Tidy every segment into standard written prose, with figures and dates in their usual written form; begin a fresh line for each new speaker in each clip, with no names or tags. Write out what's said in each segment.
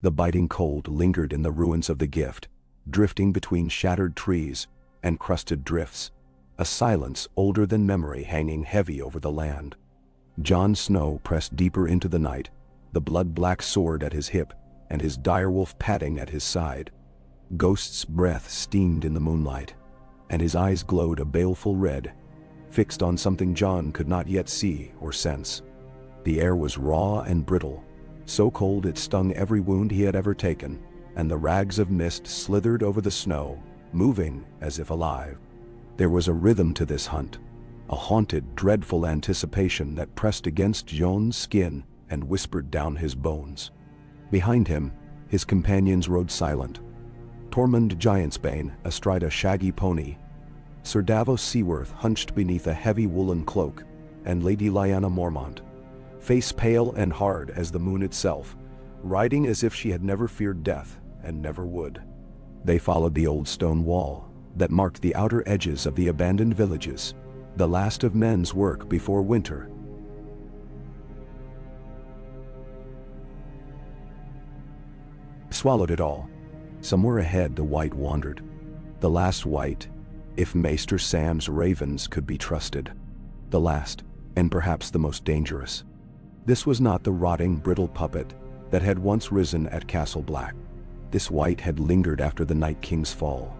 The biting cold lingered in the ruins of the gift, drifting between shattered trees and crusted drifts, a silence older than memory hanging heavy over the land. Jon Snow pressed deeper into the night, the blood-black sword at his hip and his direwolf padding at his side. Ghost's breath steamed in the moonlight, and his eyes glowed a baleful red, fixed on something Jon could not yet see or sense. The air was raw and brittle, so cold it stung every wound he had ever taken, and the rags of mist slithered over the snow, moving as if alive. There was a rhythm to this hunt, a haunted, dreadful anticipation that pressed against Jon's skin and whispered down his bones. Behind him, his companions rode silent. Tormund Giantsbane astride a shaggy pony, Sir Davos Seaworth hunched beneath a heavy woolen cloak, and Lady Lyanna Mormont, face pale and hard as the moon itself, riding as if she had never feared death and never would. They followed the old stone wall that marked the outer edges of the abandoned villages, the last of men's work before winter. Swallowed it all. Somewhere ahead the Wight wandered. The last Wight, if Maester Sam's ravens could be trusted. The last, and perhaps the most dangerous. This was not the rotting, brittle puppet that had once risen at Castle Black. This Wight had lingered after the Night King's fall,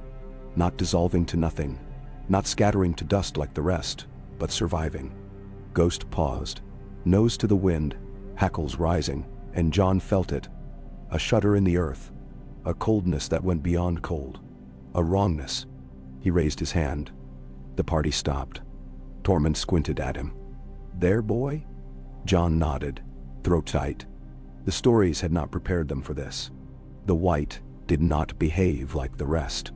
not dissolving to nothing, not scattering to dust like the rest, but surviving. Ghost paused, nose to the wind, hackles rising, and Jon felt it. A shudder in the earth, a coldness that went beyond cold, a wrongness. He raised his hand. The party stopped. Tormund squinted at him. "There, boy?" Jon nodded, throat tight. The stories had not prepared them for this. The Wight did not behave like the rest.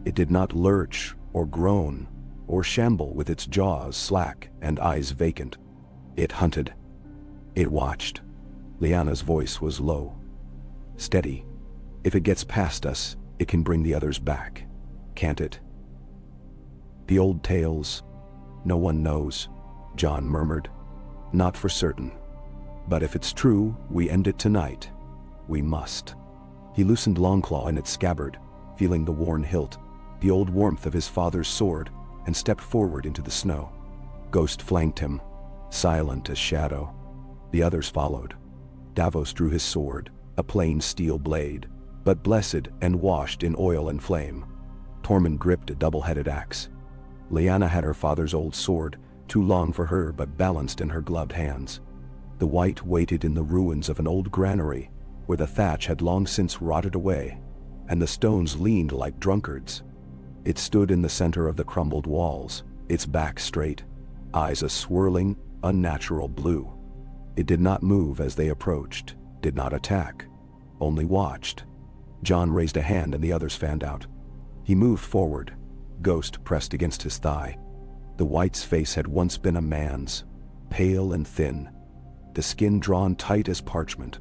It did not lurch or groan or shamble with its jaws slack and eyes vacant. It hunted. It watched. Lyanna's voice was low. "Steady. If it gets past us, it can bring the others back, can't it?" "The old tales. No one knows," Jon murmured. "Not for certain. But if it's true, we end it tonight. We must." He loosened Longclaw in its scabbard, feeling the worn hilt, the old warmth of his father's sword, and stepped forward into the snow. Ghost flanked him, silent as shadow. The others followed. Davos drew his sword, a plain steel blade, but blessed and washed in oil and flame. Tormund gripped a double-headed axe. Lyanna had her father's old sword, too long for her but balanced in her gloved hands. The Wight waited in the ruins of an old granary, where the thatch had long since rotted away, and the stones leaned like drunkards. It stood in the center of the crumbled walls, its back straight, eyes a swirling, unnatural blue. It did not move as they approached, did not attack, only watched. Jon raised a hand and the others fanned out. He moved forward. Ghost pressed against his thigh. The Wight's face had once been a man's, pale and thin, the skin drawn tight as parchment.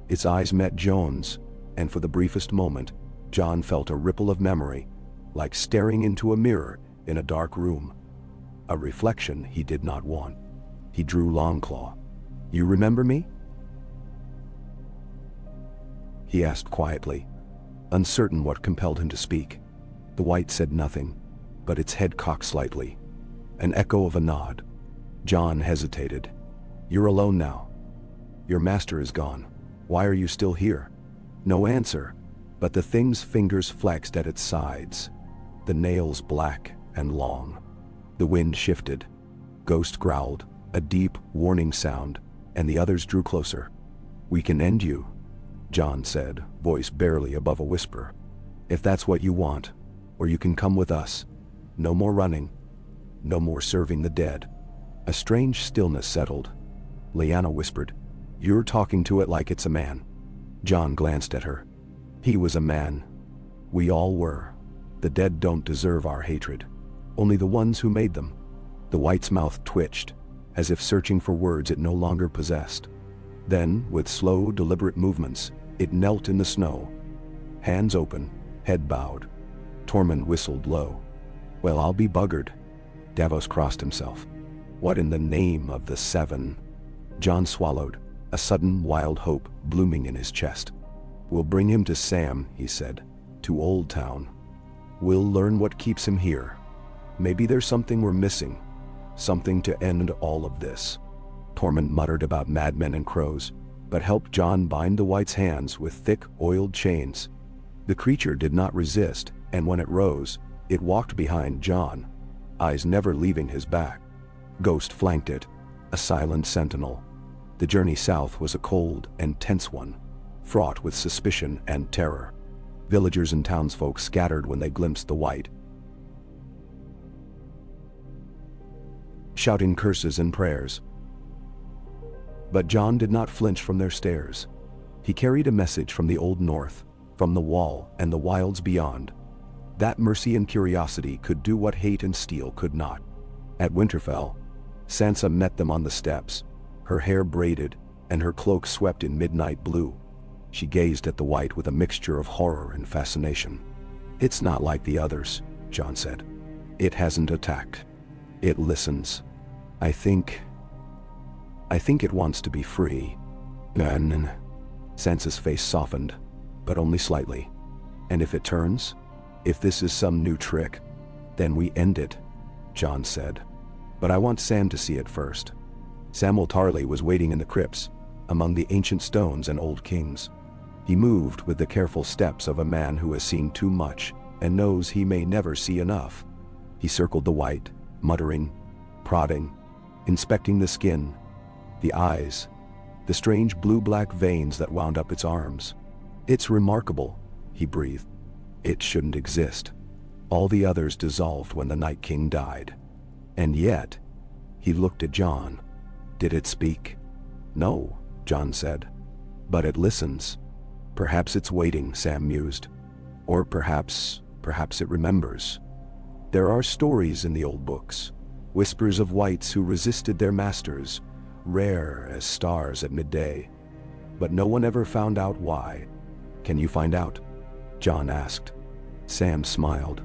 Its eyes met Jon's, and for the briefest moment, Jon felt a ripple of memory, like staring into a mirror in a dark room. A reflection he did not want. He drew Longclaw. "You remember me?" he asked quietly, uncertain what compelled him to speak. The Wight said nothing, but its head cocked slightly, an echo of a nod. Jon hesitated. "You're alone now. Your master is gone. Why are you still here?" No answer, but the thing's fingers flexed at its sides, the nails black and long. The wind shifted. Ghost growled, a deep, warning sound, and the others drew closer. "We can end you," Jon said, voice barely above a whisper. "If that's what you want, or you can come with us. No more running. No more serving the dead." A strange stillness settled. Lyanna whispered, "You're talking to it like it's a man." Jon glanced at her. He was a man. We all were. The dead don't deserve our hatred. Only the ones who made them. The Wight's mouth twitched, as if searching for words it no longer possessed. Then, with slow, deliberate movements, it knelt in the snow. Hands open, head bowed. Tormund whistled low. "Well, I'll be buggered." Davos crossed himself. "What in the name of the seven?" Jon swallowed, a sudden wild hope blooming in his chest. "We'll bring him to Sam," he said, "to Old Town. We'll learn what keeps him here. Maybe there's something we're missing, something to end all of this." Torment muttered about madmen and crows, but helped John bind the Wight's hands with thick, oiled chains. The creature did not resist, and when it rose, it walked behind John, eyes never leaving his back. Ghost flanked it, a silent sentinel. The journey south was a cold and tense one, fraught with suspicion and terror. Villagers and townsfolk scattered when they glimpsed the Wight, shouting curses and prayers. But John did not flinch from their stares. He carried a message from the Old North, from the Wall and the wilds beyond. That mercy and curiosity could do what hate and steel could not. At Winterfell, Sansa met them on the steps, her hair braided and her cloak swept in midnight blue. She gazed at the Wight with a mixture of horror and fascination. "It's not like the others," John said. "It hasn't attacked. It listens. I think it wants to be free." Sansa's face softened, but only slightly. "And if it turns? If this is some new trick, then we end it," John said. "But I want Sam to see it first." Samwell Tarly was waiting in the crypts, among the ancient stones and old kings. He moved with the careful steps of a man who has seen too much and knows he may never see enough. He circled the Wight, muttering, prodding, inspecting the skin, the eyes, the strange blue-black veins that wound up its arms. "It's remarkable," he breathed. "It shouldn't exist. All the others dissolved when the Night King died. And yet," he looked at John. "Did it speak?" "No," John said. "But it listens. Perhaps it's waiting," Sam mused. "Or perhaps it remembers. There are stories in the old books, whispers of wights who resisted their masters, rare as stars at midday. But no one ever found out why. Can you find out?" John asked. Sam smiled,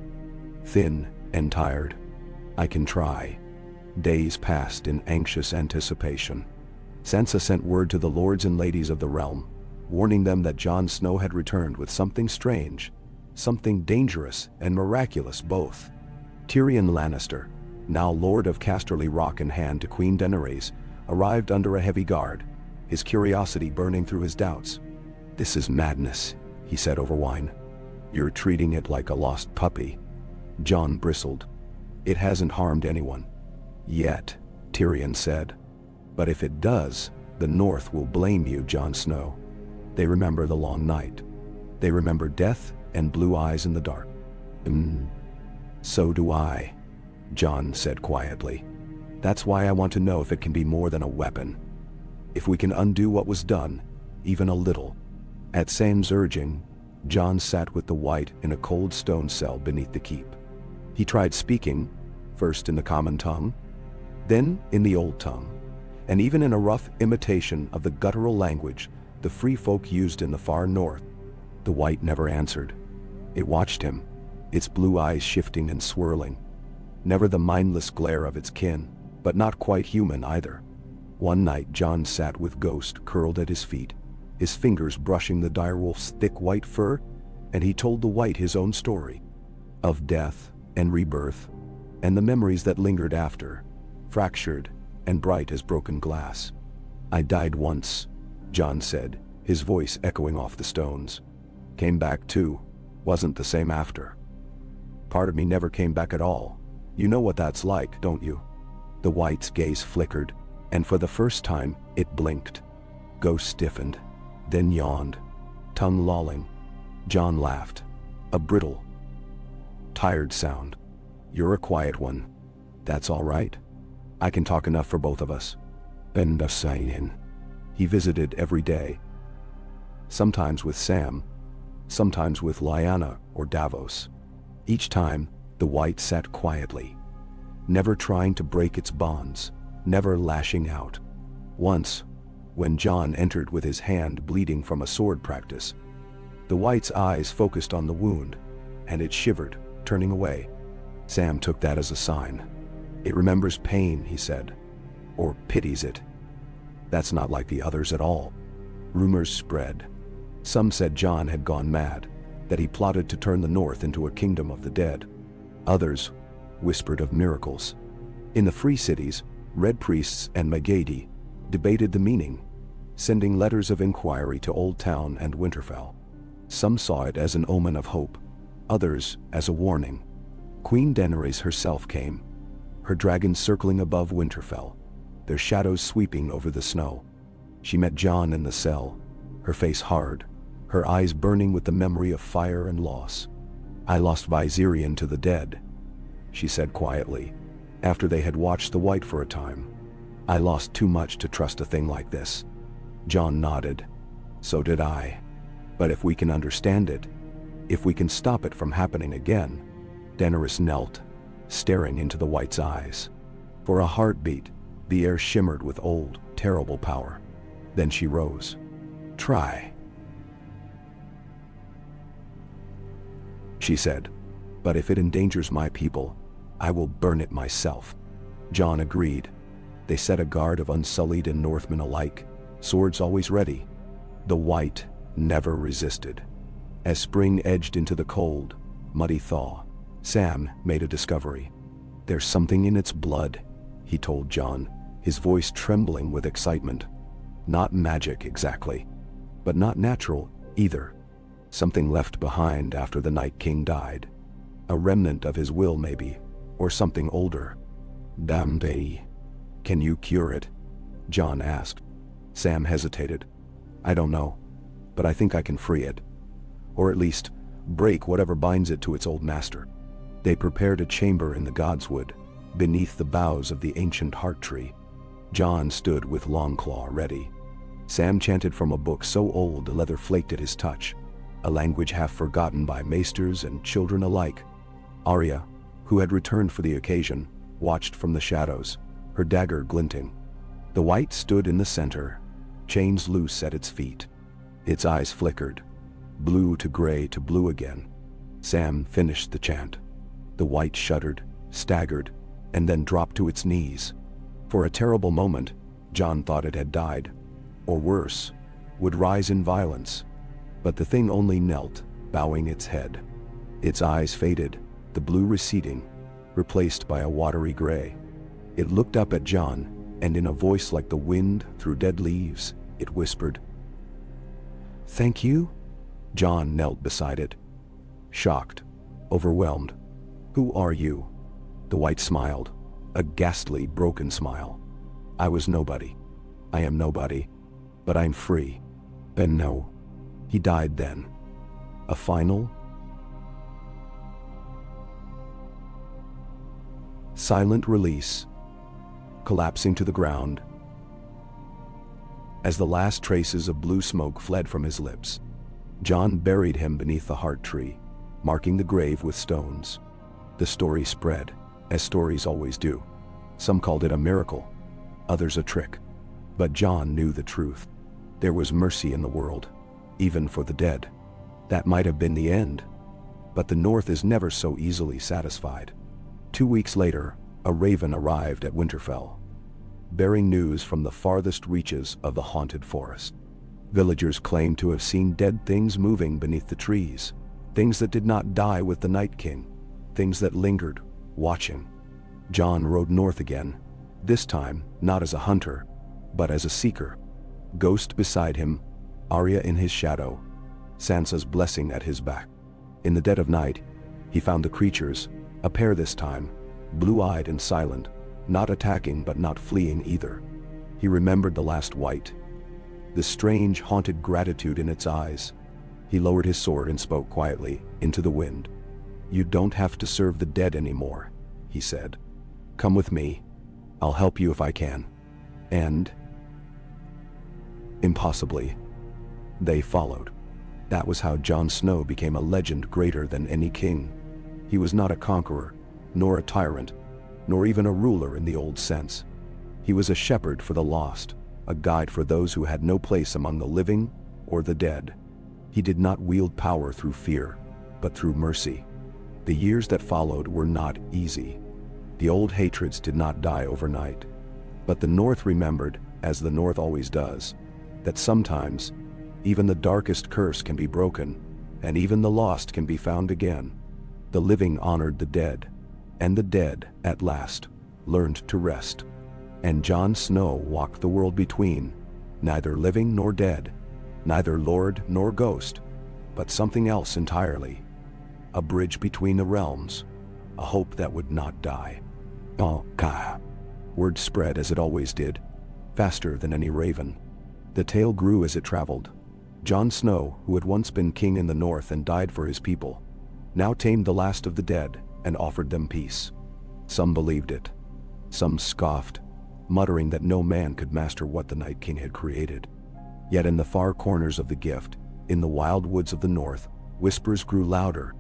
thin and tired. "I can try." Days passed in anxious anticipation. Sansa sent word to the lords and ladies of the realm, warning them that Jon Snow had returned with something strange, something dangerous and miraculous both. Tyrion Lannister, now Lord of Casterly Rock and hand to Queen Daenerys, arrived under a heavy guard, his curiosity burning through his doubts. "This is madness," he said over wine. "You're treating it like a lost puppy." Jon bristled. "It hasn't harmed anyone. Yet," Tyrion said. "But if it does, the North will blame you, Jon Snow. They remember the long night. They remember death and blue eyes in the dark." "So do I," Jon said quietly. "That's why I want to know if it can be more than a weapon. If we can undo what was done, even a little." At Sam's urging, Jon sat with the Wight in a cold stone cell beneath the keep. He tried speaking, first in the common tongue, then in the old tongue, and even in a rough imitation of the guttural language the free folk used in the far north. The Wight never answered. It watched him, its blue eyes shifting and swirling. Never the mindless glare of its kin, but not quite human either. One night Jon sat with Ghost curled at his feet, his fingers brushing the direwolf's thick white fur, and he told the Wight his own story, of death and rebirth, and the memories that lingered after, fractured and bright as broken glass. "I died once," Jon said, his voice echoing off the stones. "Came back too, wasn't the same after. Part of me never came back at all. You know what that's like, don't you?" The Wight's gaze flickered, and for the first time it blinked. Ghost stiffened, then yawned, tongue lolling. Jon laughed, a brittle, tired sound. "You're a quiet one. That's all right. I can talk enough for both of us." And he visited every day. Sometimes with Sam, sometimes with Lyanna or Davos. Each time, the Wight sat quietly, never trying to break its bonds, never lashing out. Once, when Jon entered with his hand bleeding from a sword practice, the Wight's eyes focused on the wound, and it shivered, turning away. Sam took that as a sign. "It remembers pain," he said, "or pities it. That's not like the others at all." Rumors spread. Some said Jon had gone mad, that he plotted to turn the North into a kingdom of the dead. Others whispered of miracles. In the free cities, Red Priests and Magadi debated the meaning, sending letters of inquiry to Old Town and Winterfell. Some saw it as an omen of hope, others as a warning. Queen Daenerys herself came, her dragons circling above Winterfell, their shadows sweeping over the snow. She met Jon in the cell, her face hard, her eyes burning with the memory of fire and loss. "I lost Viserion to the dead," she said quietly, after they had watched the Wight for a time. "I lost too much to trust a thing like this." Jon nodded. "So did I. But if we can understand it, if we can stop it from happening again." Daenerys knelt, staring into the Wight's eyes. For a heartbeat, the air shimmered with old, terrible power. Then she rose. "Try," she said. "But if it endangers my people, I will burn it myself." Jon agreed. They set a guard of Unsullied and Northmen alike, swords always ready. The Wight never resisted. As spring edged into the cold, muddy thaw, Sam made a discovery. "There's something in its blood," he told Jon, his voice trembling with excitement. "Not magic exactly, but not natural either. Something left behind after the Night King died. A remnant of his will maybe, or something older." "Tamed. Can you cure it?" Jon asked. Sam hesitated. "I don't know, but I think I can free it. Or at least, break whatever binds it to its old master." They prepared a chamber in the Godswood, beneath the boughs of the ancient heart tree. Jon stood with Longclaw ready. Sam chanted from a book so old the leather flaked at his touch, a language half forgotten by maesters and children alike. Arya, who had returned for the occasion, watched from the shadows, her dagger glinting. The Wight stood in the center, chains loose at its feet. Its eyes flickered, blue to gray to blue again. Sam finished the chant. The Wight shuddered, staggered, and then dropped to its knees. For a terrible moment, Jon thought it had died, or worse, would rise in violence. But the thing only knelt, bowing its head. Its eyes faded, the blue receding, replaced by a watery gray. It looked up at Jon, and in a voice like the wind through dead leaves, it whispered, "Thank you?" Jon knelt beside it, shocked, overwhelmed. "Who are you?" The Wight smiled, a ghastly, broken smile. "I was nobody. I am nobody. But I'm free. And no, he died then. A final, silent release, collapsing to the ground as the last traces of blue smoke fled from his lips. Jon buried him beneath the heart tree, marking the grave with stones. The story spread, as stories always do. Some called it a miracle, others a trick. But Jon knew the truth. There was mercy in the world, even for the dead. That might have been the end. But the North is never so easily satisfied. 2 weeks later, a raven arrived at Winterfell, bearing news from the farthest reaches of the haunted forest. Villagers claimed to have seen dead things moving beneath the trees, things that did not die with the Night King, things that lingered, watching. Jon rode north again, this time not as a hunter, but as a seeker. Ghost beside him, Arya in his shadow, Sansa's blessing at his back. In the dead of night, he found the creatures, a pair this time, blue-eyed and silent, not attacking but not fleeing either. He remembered the last Wight, the strange, haunted gratitude in its eyes. He lowered his sword and spoke quietly, into the wind. "You don't have to serve the dead anymore," he said. "Come with me. I'll help you if I can." And impossibly, they followed. That was how Jon Snow became a legend greater than any king. He was not a conqueror, nor a tyrant, nor even a ruler in the old sense. He was a shepherd for the lost, a guide for those who had no place among the living or the dead. He did not wield power through fear, but through mercy. The years that followed were not easy. The old hatreds did not die overnight. But the North remembered, as the North always does, that sometimes Even the darkest curse can be broken, and even the lost can be found again. The living honored the dead, and the dead, at last, learned to rest. And Jon Snow walked the world between, neither living nor dead, neither lord nor ghost, but something else entirely. A bridge between the realms, a hope that would not die. Oh, Ka. Word spread as it always did, faster than any raven. The tale grew as it traveled. Jon Snow, who had once been king in the north and died for his people, now tamed the last of the dead and offered them peace. Some believed it. Some scoffed, muttering that no man could master what the Night King had created. Yet in the far corners of the gift, in the wild woods of the north, whispers grew louder.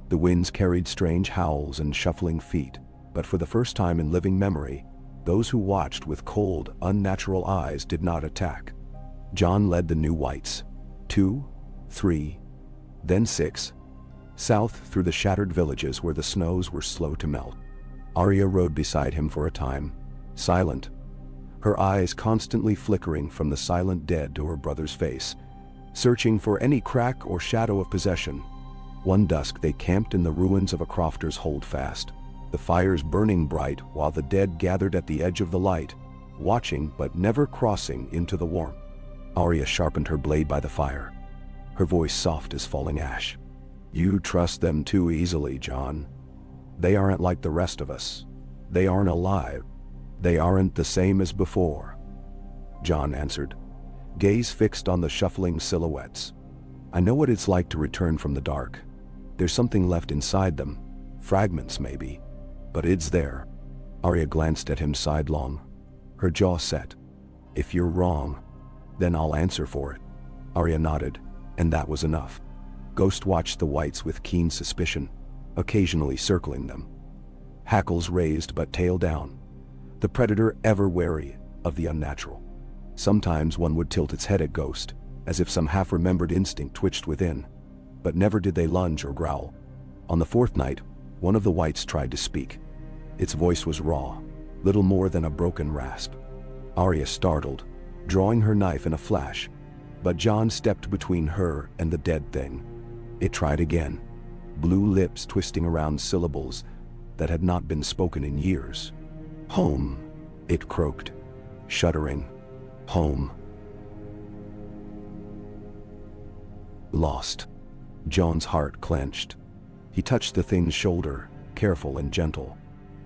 The winds carried strange howls and shuffling feet, but for the first time in living memory, those who watched with cold, unnatural eyes did not attack. Jon led the new Wights, 2, 3, then 6, south through the shattered villages where the snows were slow to melt. Arya rode beside him for a time, silent, her eyes constantly flickering from the silent dead to her brother's face, searching for any crack or shadow of possession. One dusk they camped in the ruins of a crofter's holdfast, the fires burning bright while the dead gathered at the edge of the light, watching but never crossing into the warmth. Arya sharpened her blade by the fire, her voice soft as falling ash. "You trust them too easily, Jon. They aren't like the rest of us. They aren't alive. They aren't the same as before." Jon answered, gaze fixed on the shuffling silhouettes. "I know what it's like to return from the dark. There's something left inside them, fragments maybe, but it's there." Arya glanced at him sidelong, her jaw set. "If you're wrong, then I'll answer for it." Arya nodded, and that was enough. Ghost watched the Wights with keen suspicion, occasionally circling them. Hackles raised but tail down, the predator ever wary of the unnatural. Sometimes one would tilt its head at Ghost, as if some half-remembered instinct twitched within, but never did they lunge or growl. On the fourth night, one of the Wights tried to speak. Its voice was raw, little more than a broken rasp. Arya startled, drawing her knife in a flash, but Jon stepped between her and the dead thing. It tried again, blue lips twisting around syllables that had not been spoken in years. "Home," it croaked, shuddering. "Home." Lost. Jon's heart clenched. He touched the thing's shoulder, careful and gentle.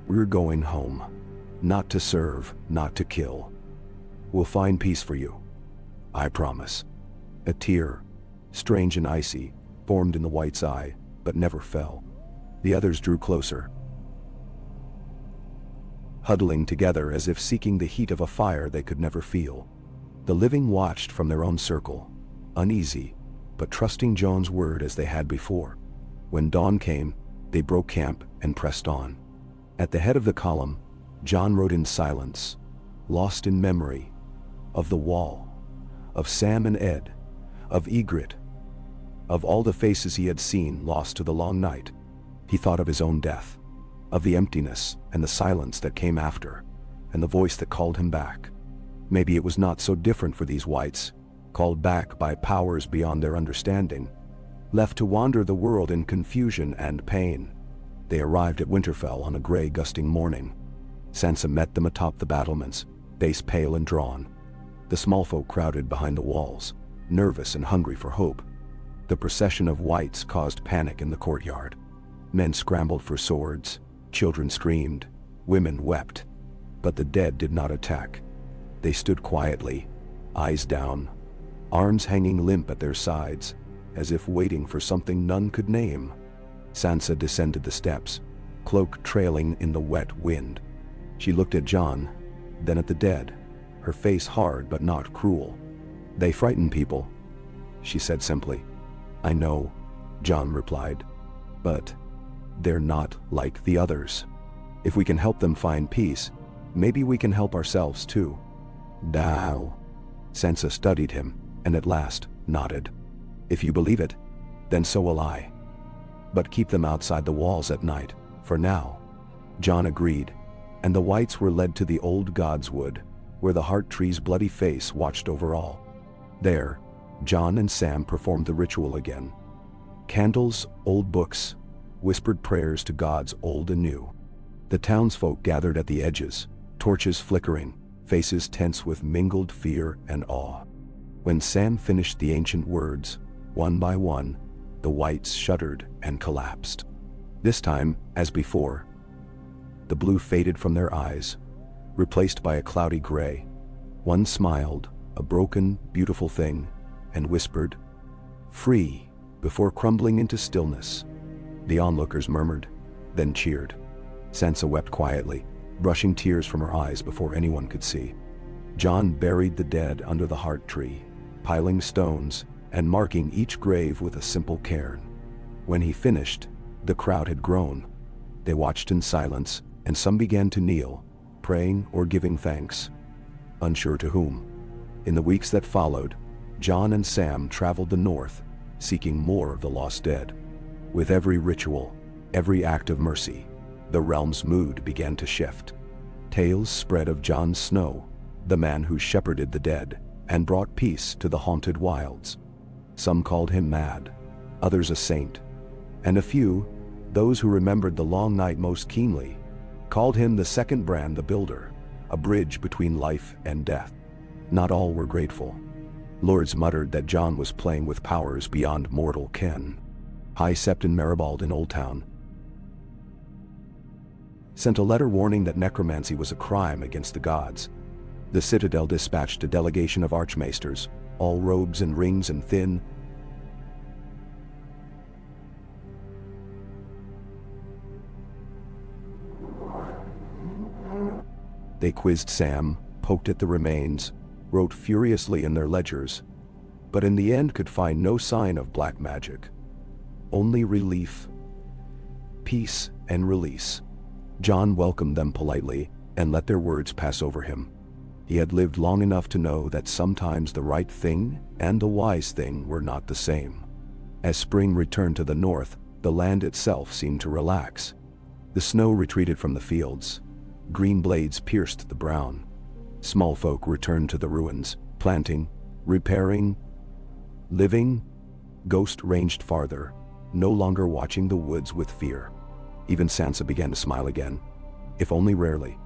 "We're going home. Not to serve, not to kill. We'll find peace for you. I promise." A tear, strange and icy, formed in the Wight's eye, but never fell. The others drew closer, huddling together as if seeking the heat of a fire they could never feel. The living watched from their own circle, uneasy, but trusting Jon's word as they had before. When dawn came, they broke camp and pressed on. At the head of the column, Jon rode in silence, lost in memory, of the wall, of Sam and Ed, of Ygritte, of all the faces he had seen lost to the long night. He thought of his own death, of the emptiness and the silence that came after, and the voice that called him back. Maybe it was not so different for these Wights, called back by powers beyond their understanding, left to wander the world in confusion and pain. They arrived at Winterfell on a gray, gusting morning. Sansa met them atop the battlements, face pale and drawn. The small folk crowded behind the walls, nervous and hungry for hope. The procession of Wights caused panic in the courtyard. Men scrambled for swords, children screamed, women wept. But the dead did not attack. They stood quietly, eyes down, arms hanging limp at their sides, as if waiting for something none could name. Sansa descended the steps, cloak trailing in the wet wind. She looked at Jon, then at the dead, her face hard but not cruel. "They frighten people," she said simply. "I know," Jon replied, "but they're not like the others. If we can help them find peace, maybe we can help ourselves too." "Now." Sansa studied him, and at last nodded. "If you believe it, then so will I. But keep them outside the walls at night, for now." Jon agreed, and the Wights were led to the old God's Wood, where the Heart Tree's bloody face watched over all. There, John and Sam performed the ritual again. Candles, old books, whispered prayers to gods old and new. The townsfolk gathered at the edges, torches flickering, faces tense with mingled fear and awe. When Sam finished the ancient words, one by one, the Wights shuddered and collapsed. This time, as before, the blue faded from their eyes, replaced by a cloudy gray. One smiled, a broken, beautiful thing, and whispered, "Free," before crumbling into stillness. The onlookers murmured, then cheered. Sansa wept quietly, brushing tears from her eyes before anyone could see. Jon buried the dead under the heart tree, piling stones and marking each grave with a simple cairn. When he finished, the crowd had grown. They watched in silence, and some began to kneel, praying or giving thanks, unsure to whom. In the weeks that followed, Jon and Sam traveled the north, seeking more of the lost dead. With every ritual, every act of mercy, the realm's mood began to shift. Tales spread of Jon Snow, the man who shepherded the dead and brought peace to the haunted wilds. Some called him mad, others a saint, and a few, those who remembered the long night most keenly, called him the second Bran the Builder, a bridge between life and death. Not all were grateful. Lords muttered that Jon was playing with powers beyond mortal ken. High Septon Maribald in Old Town sent a letter warning that necromancy was a crime against the gods. The Citadel dispatched a delegation of archmaesters, all robes and rings and thin. They quizzed Sam, poked at the remains, wrote furiously in their ledgers, but in the end could find no sign of black magic. Only relief, peace, and release. Jon welcomed them politely and let their words pass over him. He had lived long enough to know that sometimes the right thing and the wise thing were not the same. As spring returned to the north, the land itself seemed to relax. The snow retreated from the fields. Green blades pierced the brown. Small folk returned to the ruins, planting, repairing, living. Ghost ranged farther, no longer watching the woods with fear. Even Sansa began to smile again, if only rarely.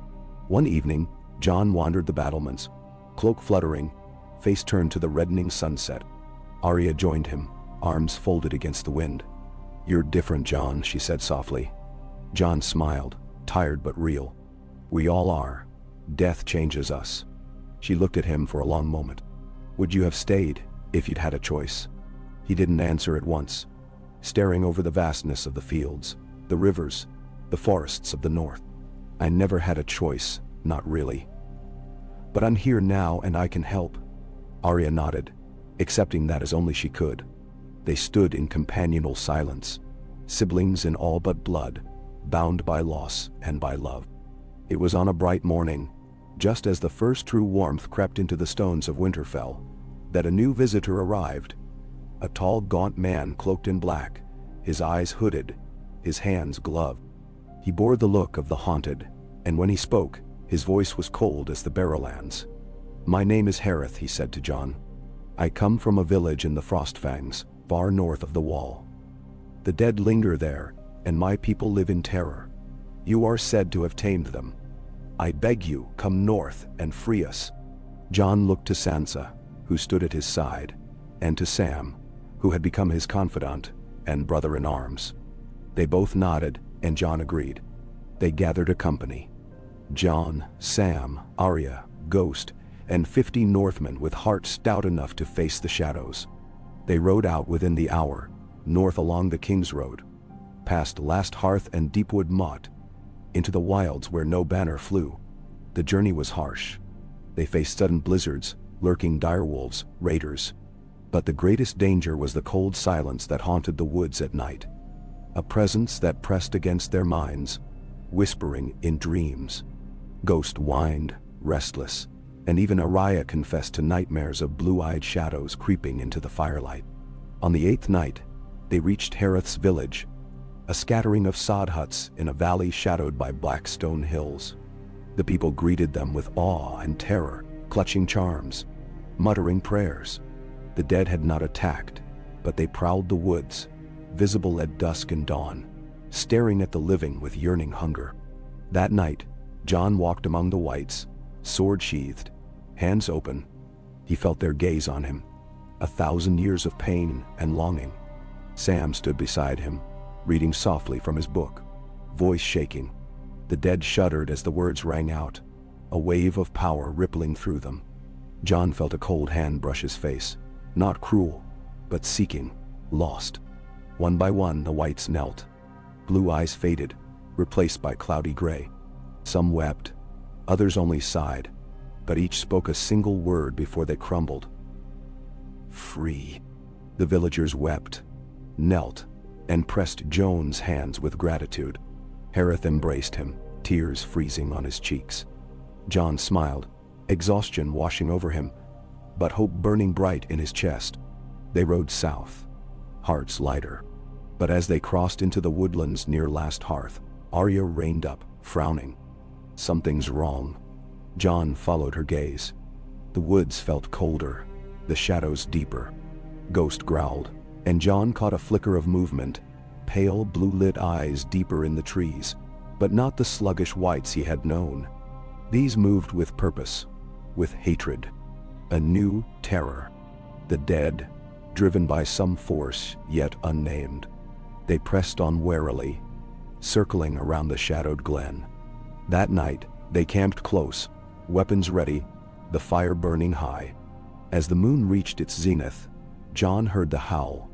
One evening, Jon wandered the battlements, cloak fluttering, face turned to the reddening sunset. Arya joined him, arms folded against the wind. "You're different, Jon," she said softly. Jon smiled, tired but real. "We all are. Death changes us." She looked at him for a long moment. "Would you have stayed if you'd had a choice?" He didn't answer at once, staring over the vastness of the fields, the rivers, the forests of the north. "I never had a choice, not really. But I'm here now and I can help." Arya nodded, accepting that as only she could. They stood in companional silence, siblings in all but blood, bound by loss and by love. It was on a bright morning, just as the first true warmth crept into the stones of Winterfell, that a new visitor arrived. A tall, gaunt man cloaked in black, his eyes hooded, his hands gloved. He bore the look of the haunted, and when he spoke, his voice was cold as the Barrowlands. "My name is Hareth," he said to Jon. "I come from a village in the Frostfangs, far north of the Wall. The dead linger there, and my people live in terror. You are said to have tamed them. I beg you, come north and free us." Jon looked to Sansa, who stood at his side, and to Sam, who had become his confidant and brother-in-arms. They both nodded, and Jon agreed. They gathered a company. Jon, Sam, Arya, Ghost, and 50 Northmen with hearts stout enough to face the shadows. They rode out within the hour, north along the King's Road, past Last Hearth and Deepwood Motte, into the wilds where no banner flew. The journey was harsh. They faced sudden blizzards, lurking direwolves, raiders. But the greatest danger was the cold silence that haunted the woods at night. A presence that pressed against their minds, whispering in dreams. Ghost whined, restless, and even Arya confessed to nightmares of blue-eyed shadows creeping into the firelight. On the 8th night, they reached Hareth's village, a scattering of sod huts in a valley shadowed by black stone hills. The people greeted them with awe and terror, clutching charms, muttering prayers. The dead had not attacked, but they prowled the woods, visible at dusk and dawn, staring at the living with yearning hunger. That night, John walked among the Wights, sword sheathed, hands open. He felt their gaze on him, 1,000 years of pain and longing. Sam stood beside him, reading softly from his book, voice shaking. The dead shuddered as the words rang out, a wave of power rippling through them. John felt a cold hand brush his face, not cruel, but seeking, lost. One by one the Wights knelt. Blue eyes faded, replaced by cloudy gray. Some wept, others only sighed, but each spoke a single word before they crumbled. Free. The villagers wept, knelt, and pressed Joan's hands with gratitude. Harith embraced him, tears freezing on his cheeks. John smiled, exhaustion washing over him, but hope burning bright in his chest. They rode south, hearts lighter. But as they crossed into the woodlands near Last Hearth, Arya reined up, frowning. Something's wrong. John followed her gaze. The woods felt colder, the shadows deeper. Ghost growled, and John caught a flicker of movement, pale blue-lit eyes deeper in the trees, but not the sluggish Wights he had known. These moved with purpose, with hatred, a new terror. The dead, driven by some force yet unnamed. They pressed on warily, circling around the shadowed glen. That night, they camped close, weapons ready, the fire burning high. As the moon reached its zenith, John heard the howl,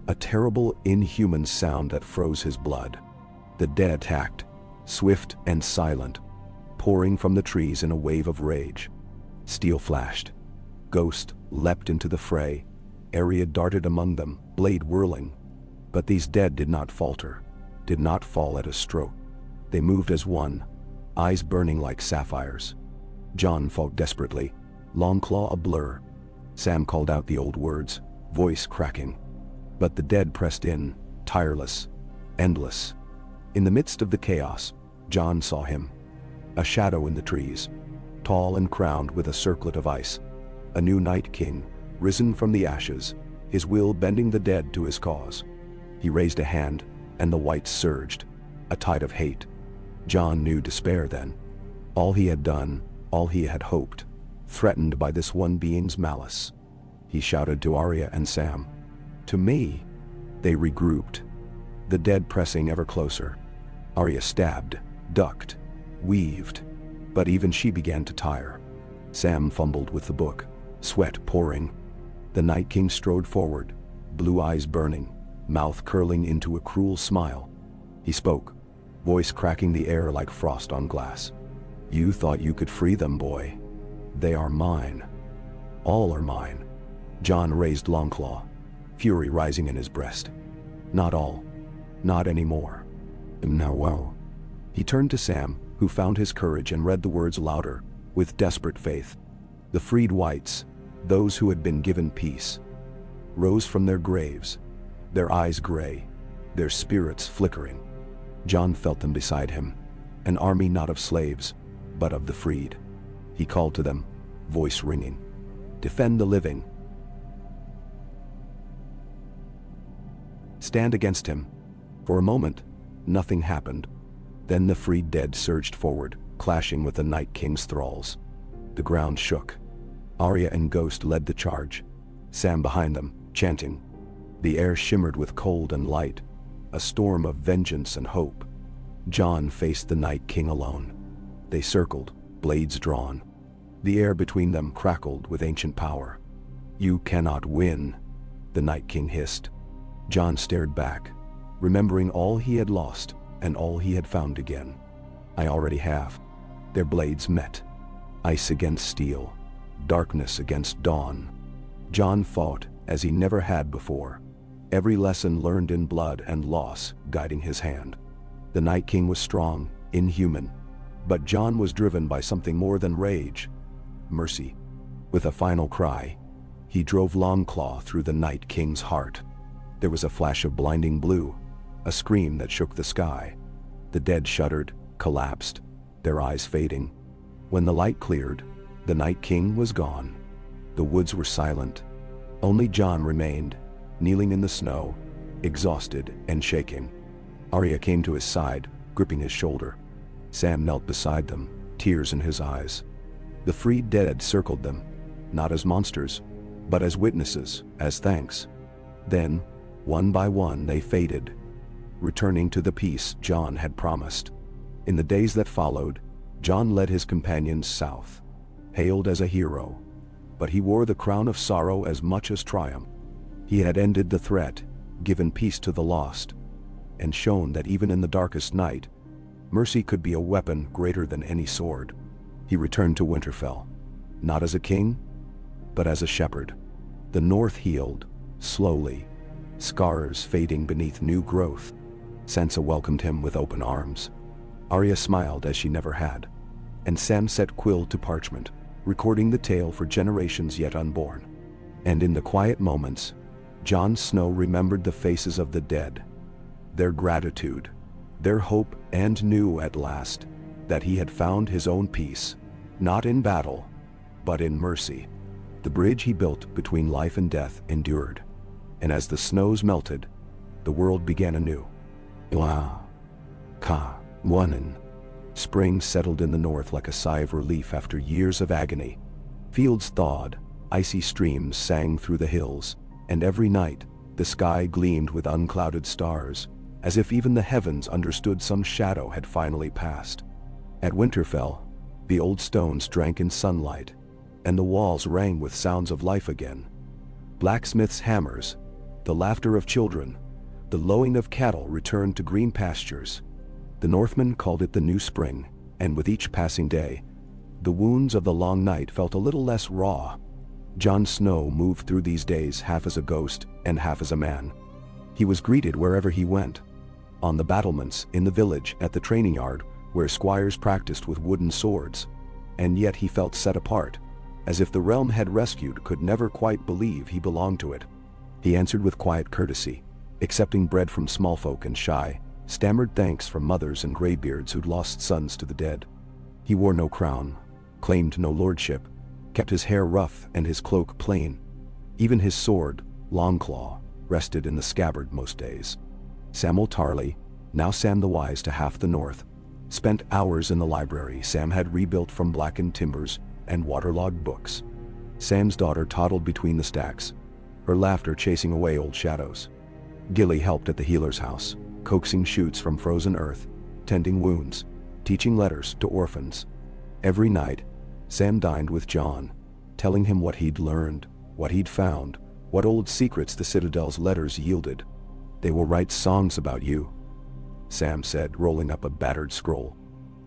a terrible, inhuman sound that froze his blood. The dead attacked, swift and silent, pouring from the trees in a wave of rage. Steel flashed. Ghost leapt into the fray. Arya darted among them, blade whirling. But these dead did not falter, did not fall at a stroke. They moved as one, eyes burning like sapphires. John fought desperately, Longclaw a blur. Sam called out the old words, voice cracking. But the dead pressed in, tireless, endless. In the midst of the chaos, John saw him. A shadow in the trees, tall and crowned with a circlet of ice. A new Night King, risen from the ashes, his will bending the dead to his cause. He raised a hand, and the Wights surged, a tide of hate. John knew despair then. All he had done, all he had hoped, threatened by this one being's malice. He shouted to Arya and Sam. To me. They regrouped, the dead pressing ever closer. Arya stabbed, ducked, weaved, but even she began to tire. Sam fumbled with the book, sweat pouring. The Night King strode forward, blue eyes burning, mouth curling into a cruel smile. He spoke, voice cracking the air like frost on glass. You thought you could free them, boy. They are mine. All are mine. John raised Longclaw, fury rising in his breast. Not all. Not anymore. Now well. He turned to Sam, who found his courage and read the words louder, with desperate faith. The freed Wights, those who had been given peace, rose from their graves, their eyes gray, their spirits flickering. John felt them beside him, an army not of slaves, but of the freed. He called to them, voice ringing, defend the living. Stand against him. For a moment, nothing happened. Then the freed dead surged forward, clashing with the Night King's thralls. The ground shook. Arya and Ghost led the charge, Sam behind them, chanting. The air shimmered with cold and light, a storm of vengeance and hope. John faced the Night King alone. They circled, blades drawn. The air between them crackled with ancient power. You cannot win, the Night King hissed. John stared back, remembering all he had lost and all he had found again. I already have. Their blades met. Ice against steel, darkness against dawn. John fought as he never had before, every lesson learned in blood and loss guiding his hand. The Night King was strong, inhuman, but John was driven by something more than rage, mercy. With a final cry, he drove Longclaw through the Night King's heart. There was a flash of blinding blue, a scream that shook the sky. The dead shuddered, collapsed, their eyes fading. When the light cleared, the Night King was gone. The woods were silent. Only John remained, kneeling in the snow, exhausted and shaking. Arya came to his side, gripping his shoulder. Sam knelt beside them, tears in his eyes. The freed dead circled them, not as monsters, but as witnesses, as thanks. Then, one by one they faded, returning to the peace John had promised. In the days that followed, John led his companions south, hailed as a hero, but he wore the crown of sorrow as much as triumph. He had ended the threat, given peace to the lost, and shown that even in the darkest night, mercy could be a weapon greater than any sword. He returned to Winterfell, not as a king, but as a shepherd. The north healed, slowly, scars fading beneath new growth. Sansa welcomed him with open arms. Arya smiled as she never had, and Sam set quill to parchment, recording the tale for generations yet unborn. And in the quiet moments, Jon Snow remembered the faces of the dead, their gratitude, their hope, and knew at last that he had found his own peace, not in battle, but in mercy. The bridge he built between life and death endured, and as the snows melted, the world began anew. Wanen. Spring settled in the north like a sigh of relief after years of agony. Fields thawed, icy streams sang through the hills, and every night, the sky gleamed with unclouded stars, as if even the heavens understood some shadow had finally passed. At Winterfell, the old stones drank in sunlight, and the walls rang with sounds of life again. Blacksmiths' hammers, the laughter of children, the lowing of cattle returned to green pastures. The Northmen called it the new spring, and with each passing day, the wounds of the long night felt a little less raw. Jon Snow moved through these days half as a ghost and half as a man. He was greeted wherever he went, on the battlements, in the village, at the training yard, where squires practiced with wooden swords, and yet he felt set apart, as if the realm had rescued could never quite believe he belonged to it. He answered with quiet courtesy, accepting bread from small folk and shy, stammered thanks from mothers and graybeards who'd lost sons to the dead. He wore no crown, claimed no lordship, kept his hair rough and his cloak plain. Even his sword, Longclaw, rested in the scabbard most days. Samwell Tarly, now Sam the Wise to half the north, spent hours in the library Sam had rebuilt from blackened timbers and waterlogged books. Sam's daughter toddled between the stacks, her laughter chasing away old shadows. Gilly helped at the healer's house, coaxing shoots from frozen earth, tending wounds, teaching letters to orphans. Every night, Sam dined with Jon, telling him what he'd learned, what he'd found, what old secrets the Citadel's letters yielded. "They will write songs about you," Sam said, rolling up a battered scroll.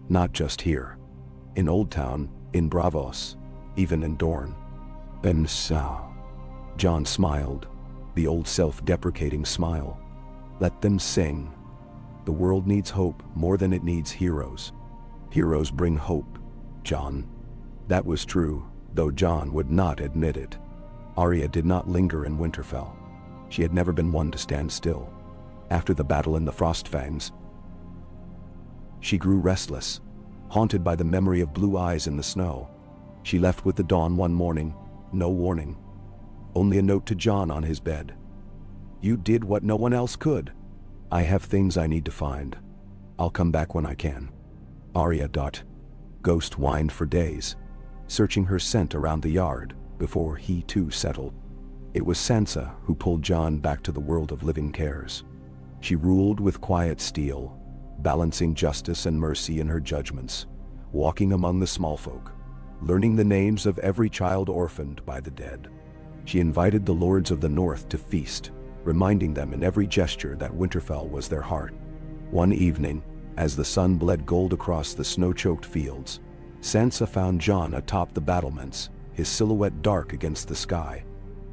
"Not just here. In Old Town, in Bravos, even in Dorne." "And so," Jon smiled, the old self-deprecating smile. "Let them sing. The world needs hope more than it needs heroes. Heroes bring hope, Jon." That was true, though Jon would not admit it. Arya did not linger in Winterfell. She had never been one to stand still. After the battle in the Frostfangs, she grew restless, haunted by the memory of blue eyes in the snow. She left with the dawn one morning, no warning. Only a note to Jon on his bed. "You did what no one else could. I have things I need to find. I'll come back when I can." Arya. Ghost whined for days, searching her scent around the yard before he too settled. It was Sansa who pulled Jon back to the world of living cares. She ruled with quiet steel, balancing justice and mercy in her judgments, walking among the small folk, learning the names of every child orphaned by the dead. She invited the lords of the north to feast, reminding them in every gesture that Winterfell was their heart. One evening, as the sun bled gold across the snow-choked fields, Sansa found Jon atop the battlements, his silhouette dark against the sky.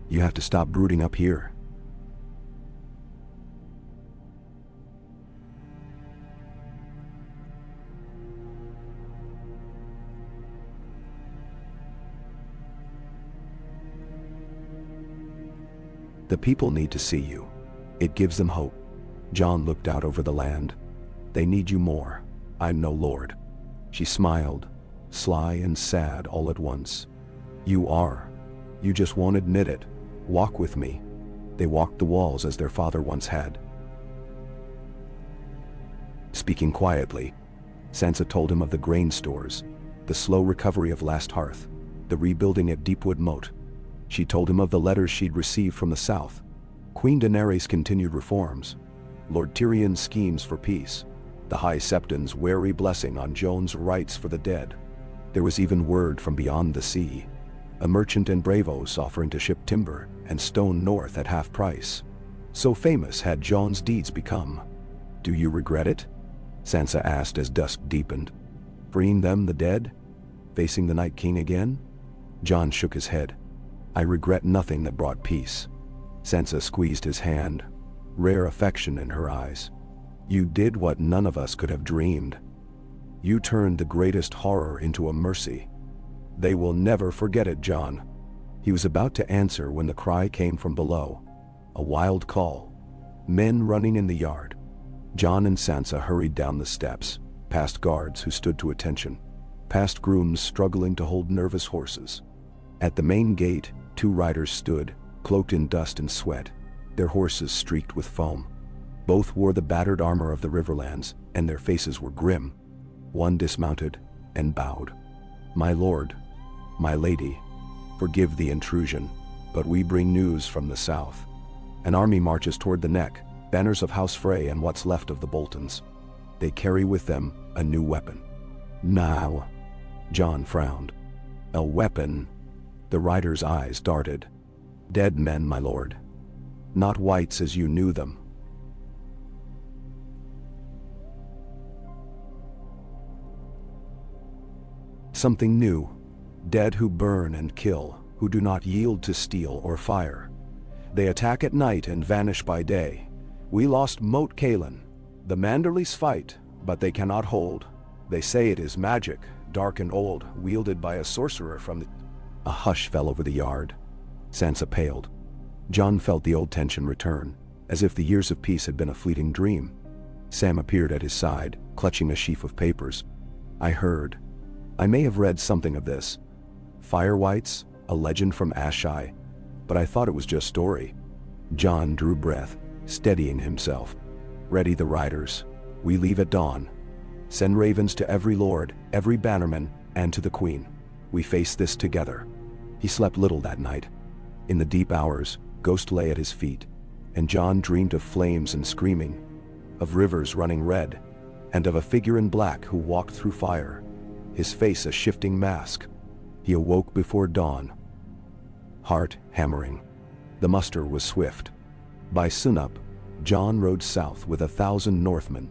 "You have to stop brooding up here." "The people need to see you. It gives them hope." Jon looked out over the land. "They need you more. I'm no lord." She smiled, sly and sad all at once. "You are. You just won't admit it. Walk with me." They walked the walls as their father once had. Speaking quietly, Sansa told him of the grain stores, the slow recovery of Last Hearth, the rebuilding at Deepwood Moat. She told him of the letters she'd received from the south, Queen Daenerys' continued reforms, Lord Tyrion's schemes for peace, the High Septon's wary blessing on Jon's rights for the dead. There was even word from beyond the sea, a merchant in Bravos offering to ship timber and stone north at half price. So famous had Jon's deeds become. "Do you regret it?" Sansa asked as dusk deepened. "Freeing them, the dead? Facing the Night King again?" Jon shook his head. "I regret nothing that brought peace." Sansa squeezed his hand, rare affection in her eyes. "You did what none of us could have dreamed. You turned the greatest horror into a mercy. They will never forget it, Jon." He was about to answer when the cry came from below. A wild call. Men running in the yard. Jon and Sansa hurried down the steps, past guards who stood to attention, past grooms struggling to hold nervous horses. At the main gate, 2 riders stood, cloaked in dust and sweat, their horses streaked with foam. Both wore the battered armor of the Riverlands, and their faces were grim. One dismounted and bowed. "My lord, my lady, forgive the intrusion, but we bring news from the south." An army marches toward the neck, banners of House Frey and what's left of the Boltons. They carry with them a new weapon. "Now," Jon frowned. "A weapon?" The rider's eyes darted. "Dead men, my lord. Not Wights as you knew them." Something new. Dead who burn and kill, who do not yield to steel or fire. They attack at night and vanish by day. We lost Moat Cailin. The Manderleys fight, but they cannot hold. They say it is magic, dark and old, wielded by a sorcerer from the... A hush fell over the yard. Sansa paled. Jon felt the old tension return, as if the years of peace had been a fleeting dream. Sam appeared at his side, clutching a sheaf of papers. "I heard. I may have read something of this. Fire Wights, a legend from Ashai, but I thought it was just story." Jon drew breath, steadying himself. "Ready the riders. We leave at dawn. Send ravens to every lord, every bannerman, and to the queen. We face this together." He slept little that night. In the deep hours, Ghost lay at his feet, and Jon dreamed of flames and screaming, of rivers running red, and of a figure in black who walked through fire, his face a shifting mask. He awoke before dawn, heart hammering. The muster was swift. By sunup, Jon rode south with 1,000 Northmen,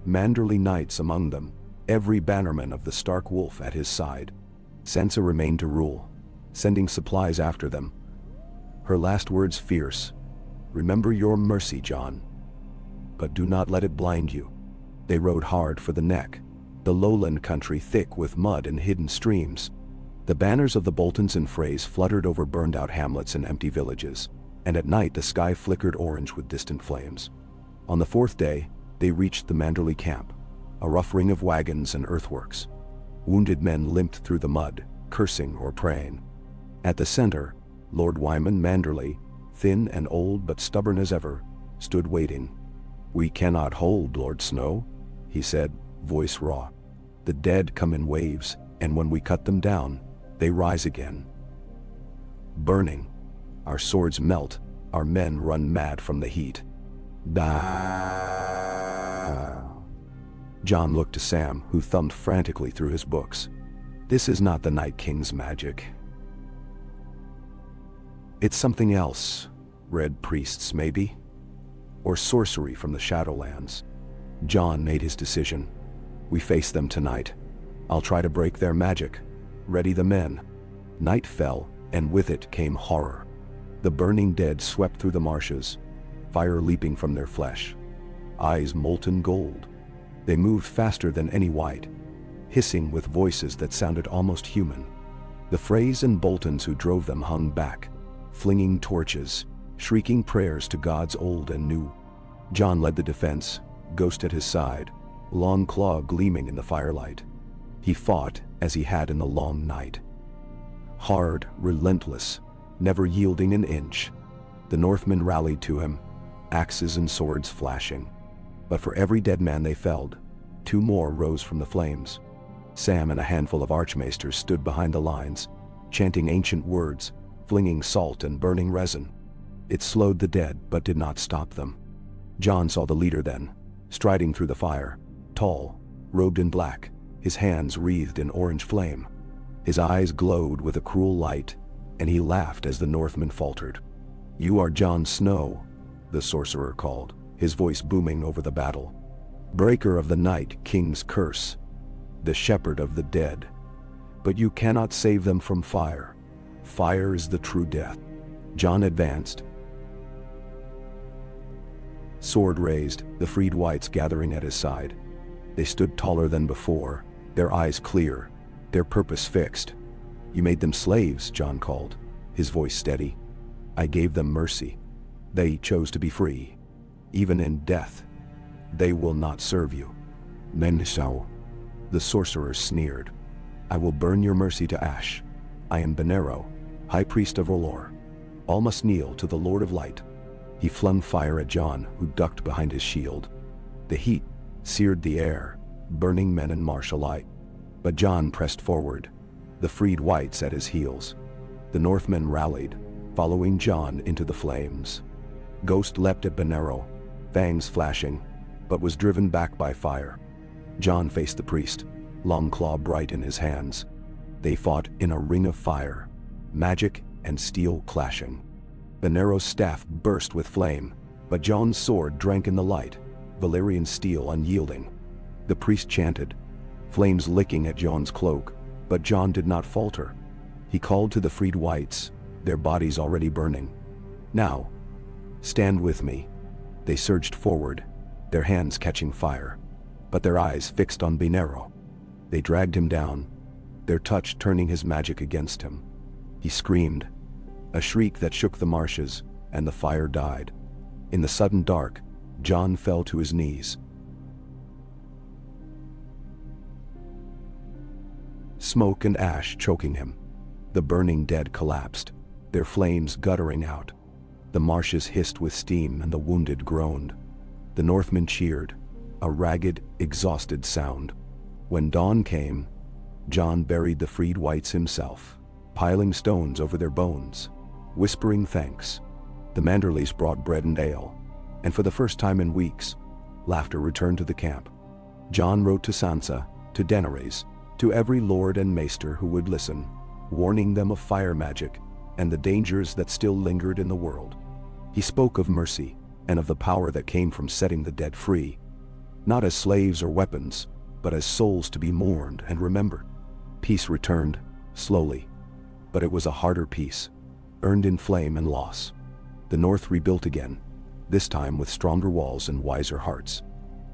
Manderley knights among them, every bannerman of the Stark Wolf at his side. Sansa remained to rule, sending supplies after them. Her last words fierce. "Remember your mercy, Jon. But do not let it blind you." They rode hard for the neck, the lowland country thick with mud and hidden streams. The banners of the Boltons and Freys fluttered over burned-out hamlets and empty villages, and at night the sky flickered orange with distant flames. On the 4th day, they reached the Manderley camp, a rough ring of wagons and earthworks. Wounded men limped through the mud, cursing or praying. At the center, Lord Wyman Manderley, thin and old but stubborn as ever, stood waiting. "We cannot hold, Lord Snow," he said, voice raw. "The dead come in waves, and when we cut them down, they rise again. Burning. Our swords melt, our men run mad from the heat." Jon looked to Sam, who thumbed frantically through his books. "This is not the Night King's magic. It's something else. Red priests, maybe? Or sorcery from the Shadowlands." Jon made his decision. "We face them tonight. I'll try to break their magic. Ready the men." Night fell, and with it came horror. The burning dead swept through the marshes, fire leaping from their flesh, eyes molten gold. They moved faster than any Wight, hissing with voices that sounded almost human. The Freys and Boltons who drove them hung back, flinging torches, shrieking prayers to gods old and new. Jon led the defense, Ghost at his side, long claw gleaming in the firelight. He fought as he had in the long night. Hard, relentless, never yielding an inch. The Northmen rallied to him, axes and swords flashing. But for every dead man they felled, 2 more rose from the flames. Sam and a handful of archmaesters stood behind the lines, chanting ancient words, flinging salt and burning resin. It slowed the dead but did not stop them. Jon saw the leader then, striding through the fire, tall, robed in black, his hands wreathed in orange flame. His eyes glowed with a cruel light, and he laughed as the Northmen faltered. "You are Jon Snow," the sorcerer called, his voice booming over the battle. "Breaker of the Night King's curse, the shepherd of the dead. But you cannot save them from fire. Fire is the true death." Jon advanced, sword raised, the freed wights gathering at his side. They stood taller than before, their eyes clear, their purpose fixed. "You made them slaves," Jon called, his voice steady. "I gave them mercy. They chose to be free. Even in death, they will not serve you." "Mendisau," the sorcerer sneered. "I will burn your mercy to ash. I am Benero, High Priest of Orlor. All must kneel to the Lord of Light." He flung fire at Jon, who ducked behind his shield. The heat seared the air, burning men and marsh alike. But Jon pressed forward, the freed wights at his heels. The Northmen rallied, following Jon into the flames. Ghost leapt at Benero, fangs flashing, but was driven back by fire. Jon faced the priest, long claw bright in his hands. They fought in a ring of fire, magic and steel clashing. Benero's staff burst with flame, but Jon's sword drank in the light, Valyrian steel unyielding. The priest chanted, flames licking at Jon's cloak, but Jon did not falter. He called to the freed wights, their bodies already burning. "Now, stand with me." They surged forward, their hands catching fire, but their eyes fixed on Benero. They dragged him down, their touch turning his magic against him. He screamed, a shriek that shook the marshes, and the fire died. In the sudden dark, Jon fell to his knees. Smoke and ash choking him. The burning dead collapsed, their flames guttering out. The marshes hissed with steam and the wounded groaned. The Northmen cheered, a ragged, exhausted sound. When dawn came, Jon buried the freed wights himself, piling stones over their bones, whispering thanks. The Manderleys brought bread and ale, and for the first time in weeks, laughter returned to the camp. Jon wrote to Sansa, to Daenerys, to every lord and maester who would listen, warning them of fire magic and the dangers that still lingered in the world. He spoke of mercy and of the power that came from setting the dead free, not as slaves or weapons, but as souls to be mourned and remembered. Peace returned, slowly, but it was a harder peace, earned in flame and loss. The North rebuilt again, this time with stronger walls and wiser hearts.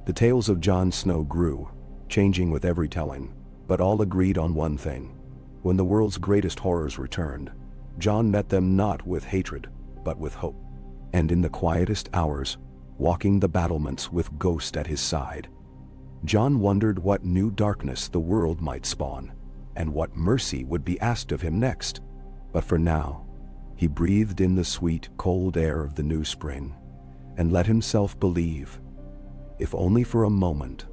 The tales of Jon Snow grew, changing with every telling, but all agreed on one thing. When the world's greatest horrors returned, Jon met them not with hatred, but with hope. And in the quietest hours, walking the battlements with Ghost at his side, Jon wondered what new darkness the world might spawn, and what mercy would be asked of him next. But for now, he breathed in the sweet, cold air of the new spring, and let himself believe, if only for a moment,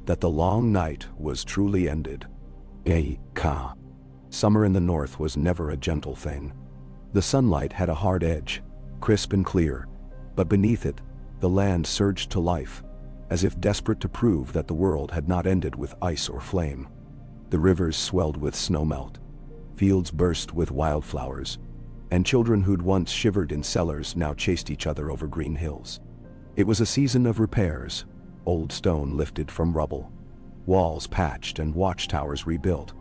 that the long night was truly ended. Ka. Summer in the north was never a gentle thing. The sunlight had a hard edge, crisp and clear, but beneath it, the land surged to life, as if desperate to prove that the world had not ended with ice or flame. The rivers swelled with snowmelt, fields burst with wildflowers, and children who'd once shivered in cellars now chased each other over green hills. It was a season of repairs, old stone lifted from rubble, walls patched and watchtowers rebuilt,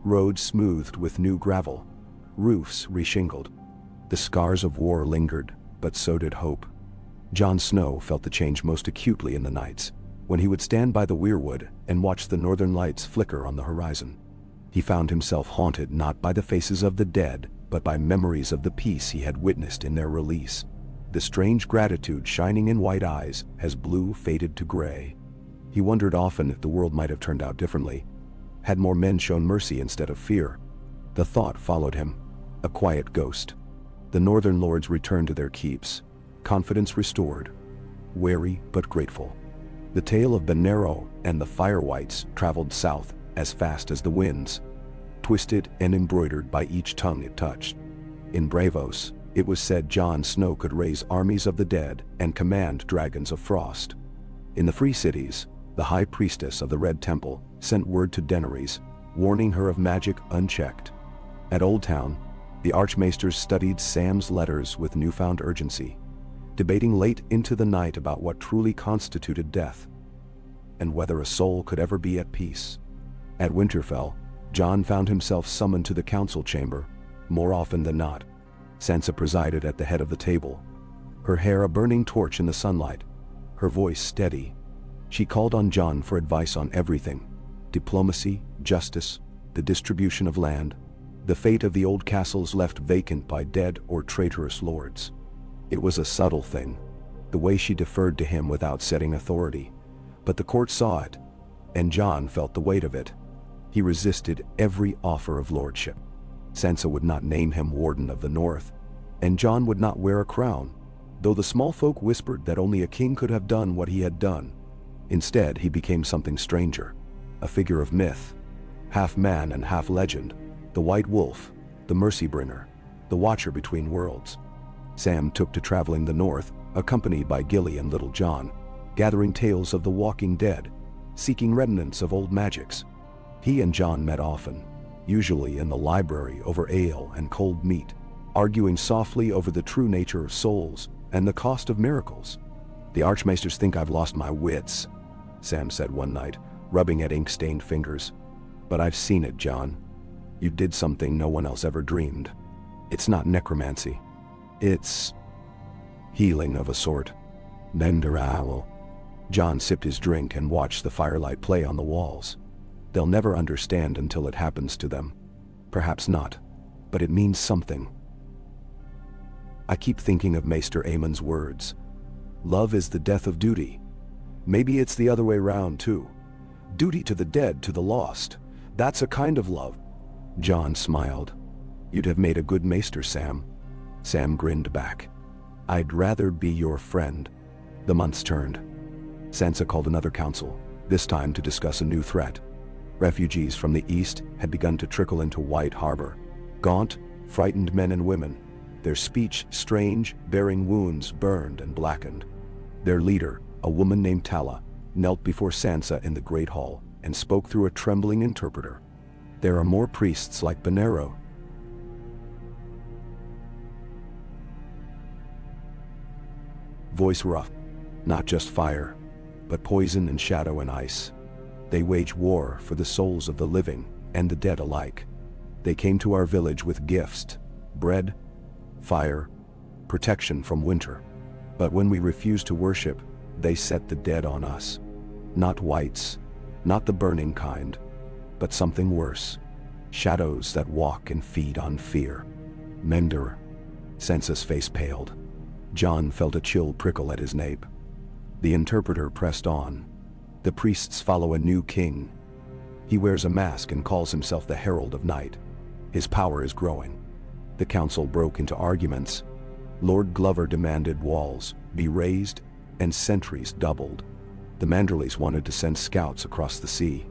roads smoothed with new gravel, roofs reshingled. The scars of war lingered, but so did hope. Jon Snow felt the change most acutely in the nights, when he would stand by the weirwood and watch the northern lights flicker on the horizon. He found himself haunted not by the faces of the dead, but by memories of the peace he had witnessed in their release. The strange gratitude shining in white eyes as blue faded to gray. He wondered often if the world might have turned out differently, had more men shown mercy instead of fear. The thought followed him, a quiet ghost. The northern lords returned to their keeps, confidence restored, wary but grateful. The tale of Benero and the Fire Wights traveled south as fast as the winds, twisted and embroidered by each tongue it touched. In Bravos, it was said Jon Snow could raise armies of the dead and command dragons of frost. In the Free Cities, the High Priestess of the Red Temple sent word to Daenerys, warning her of magic unchecked. At Old Town, the Archmaesters studied Sam's letters with newfound urgency, debating late into the night about what truly constituted death, and whether a soul could ever be at peace. At Winterfell, Jon found himself summoned to the council chamber, more often than not. Sansa presided at the head of the table, her hair a burning torch in the sunlight, her voice steady. She called on Jon for advice on everything: diplomacy, justice, the distribution of land, the fate of the old castles left vacant by dead or traitorous lords. It was a subtle thing, the way she deferred to him without setting authority, but the court saw it, and Jon felt the weight of it. He resisted every offer of lordship. Sansa would not name him Warden of the North, and Jon would not wear a crown, though the small folk whispered that only a king could have done what he had done. Instead, he became something stranger, a figure of myth, half man and half legend, the White Wolf, the Mercy Bringer, the Watcher between worlds. Sam took to traveling the north, accompanied by Gilly and Little John, gathering tales of the walking dead, seeking remnants of old magics. He and Jon met often, usually in the library over ale and cold meat, arguing softly over the true nature of souls and the cost of miracles. "The Archmaesters think I've lost my wits," Sam said one night, rubbing at ink-stained fingers. "But I've seen it, Jon. You did something no one else ever dreamed. It's not necromancy. It's healing of a sort." Nenderal. Jon sipped his drink and watched the firelight play on the walls. They'll never understand until it happens to them. Perhaps not, but it means something. I keep thinking of Maester Aemon's words. Love is the death of duty. Maybe it's the other way round too. Duty to the dead, to the lost. That's a kind of love. Jon smiled. "You'd have made a good maester, Sam." Sam grinned back. "I'd rather be your friend." The months turned. Sansa called another council, this time to discuss a new threat. Refugees from the east had begun to trickle into Wight Harbor. Gaunt, frightened men and women, their speech strange, bearing wounds burned and blackened. Their leader, a woman named Tala, knelt before Sansa in the Great Hall and spoke through a trembling interpreter. "There are more priests like Benero." Voice rough. "Not just fire, but poison and shadow and ice. They wage war for the souls of the living and the dead alike. They came to our village with gifts, bread, fire, protection from winter. But when we refused to worship, they set the dead on us. Not wights, not the burning kind, but something worse. Shadows that walk and feed on fear." Mender. Sansa's face paled. Jon felt a chill prickle at his nape. The interpreter pressed on. "The priests follow a new king. He wears a mask and calls himself the Herald of Night. His power is growing." The council broke into arguments. Lord Glover demanded walls be raised and sentries doubled. The Manderleys wanted to send scouts across the sea.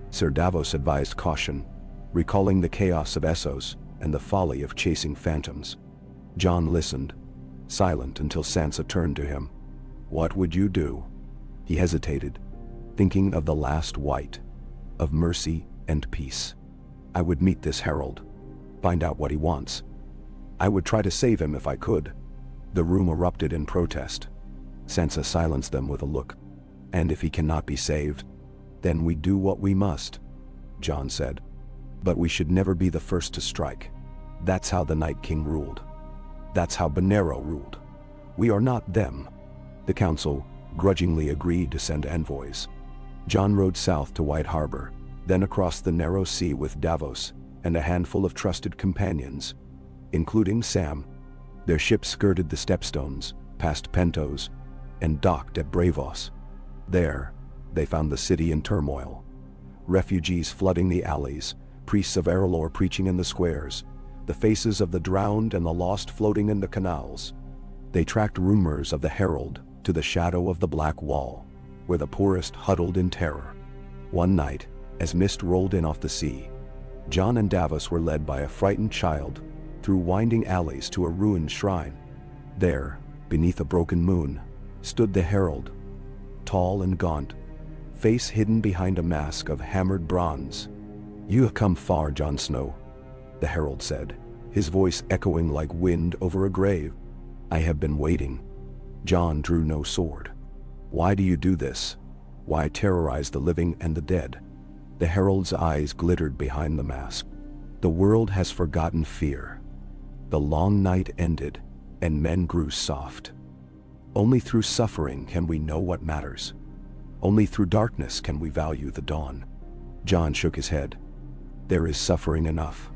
Sir Davos advised caution, recalling the chaos of Essos and the folly of chasing phantoms. Jon listened, silent until Sansa turned to him. "What would you do?" He hesitated, thinking of the last Wight, of mercy and peace. "I would meet this herald, find out what he wants. I would try to save him if I could." The room erupted in protest. Sansa silenced them with a look. "And if he cannot be saved, then we do what we must," Jon said. "But we should never be the first to strike. That's how the Night King ruled. That's how Benero ruled. We are not them." The council grudgingly agreed to send envoys. Jon rode south to Wight Harbor, then across the narrow sea with Davos and a handful of trusted companions, including Sam. Their ship skirted the stepstones, past Pentos, and docked at Bravos. There, they found the city in turmoil. Refugees flooding the alleys, priests of Errolor preaching in the squares, the faces of the drowned and the lost floating in the canals. They tracked rumors of the herald to the shadow of the black wall, where the poorest huddled in terror. One night, as mist rolled in off the sea, John and Davos were led by a frightened child through winding alleys to a ruined shrine. There, beneath a broken moon, stood the herald, tall and gaunt, face hidden behind a mask of hammered bronze. "You have come far, Jon Snow," the herald said, his voice echoing like wind over a grave. "I have been waiting." Jon drew no sword. "Why do you do this? Why terrorize the living and the dead?" The herald's eyes glittered behind the mask. "The world has forgotten fear. The long night ended, and men grew soft. Only through suffering can we know what matters. Only through darkness can we value the dawn." Jon shook his head. "There is suffering enough.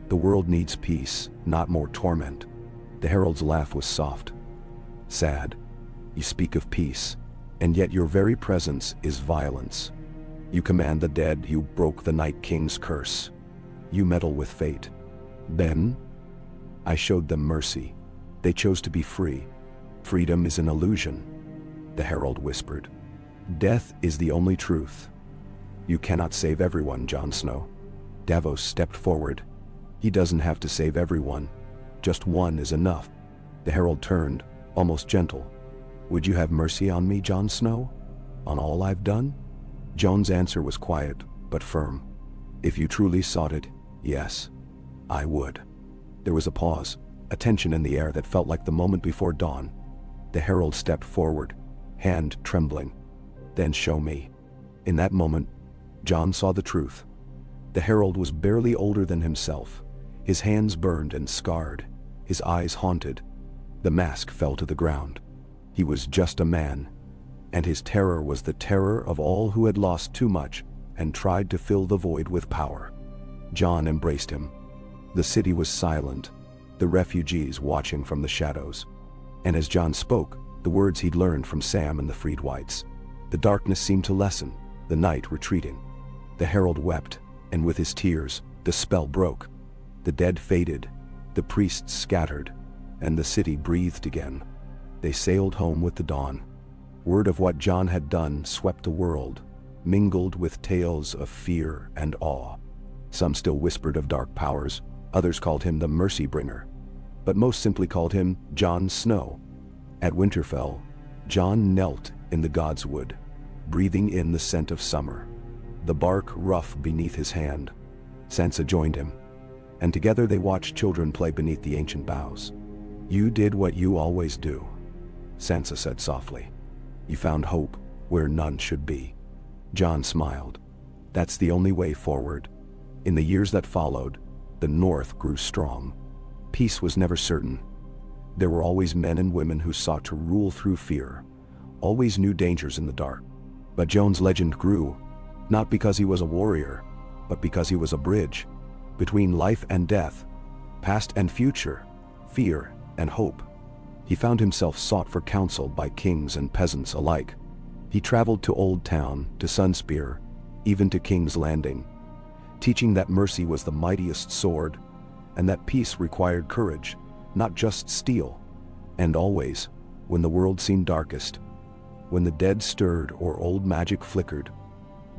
The world needs peace, not more torment." The herald's laugh was soft. "Sad. You speak of peace, and yet your very presence is violence. You command the dead, you broke the Night King's curse. You meddle with fate." "Then? I showed them mercy. They chose to be free. Freedom is an illusion," the herald whispered. "Death is the only truth. You cannot save everyone, Jon Snow." Davos stepped forward. "He doesn't have to save everyone. Just one is enough." The herald turned, almost gentle. "Would you have mercy on me, Jon Snow? On all I've done?" Jon's answer was quiet, but firm. "If you truly sought it, yes, I would." There was a pause, a tension in the air that felt like the moment before dawn. The herald stepped forward, hand trembling. "Then show me." In that moment, Jon saw the truth. The herald was barely older than himself, his hands burned and scarred, his eyes haunted. The mask fell to the ground. He was just a man, and his terror was the terror of all who had lost too much and tried to fill the void with power. Jon embraced him. The city was silent, the refugees watching from the shadows. And as Jon spoke, the words he'd learned from Sam and the freed Wights, the darkness seemed to lessen, the night retreating. The herald wept, and with his tears, the spell broke. The dead faded, the priests scattered, and the city breathed again. They sailed home with the dawn. Word of what Jon had done swept the world, mingled with tales of fear and awe. Some still whispered of dark powers, others called him the Mercy Bringer, but most simply called him Jon Snow. At Winterfell, Jon knelt in the God's Wood, breathing in the scent of summer, the bark rough beneath his hand. Sansa joined him, and together they watched children play beneath the ancient boughs. "You did what you always do," Sansa said softly. "You found hope where none should be." Jon smiled. "That's the only way forward." In the years that followed, the North grew strong. Peace was never certain. There were always men and women who sought to rule through fear, always new dangers in the dark. But Jon's legend grew, not because he was a warrior, but because he was a bridge between life and death, past and future, fear and hope. He found himself sought for counsel by kings and peasants alike. He traveled to Old Town, to Sunspear, even to King's Landing, teaching that mercy was the mightiest sword, and that peace required courage, not just steel. And always, when the world seemed darkest, when the dead stirred or old magic flickered,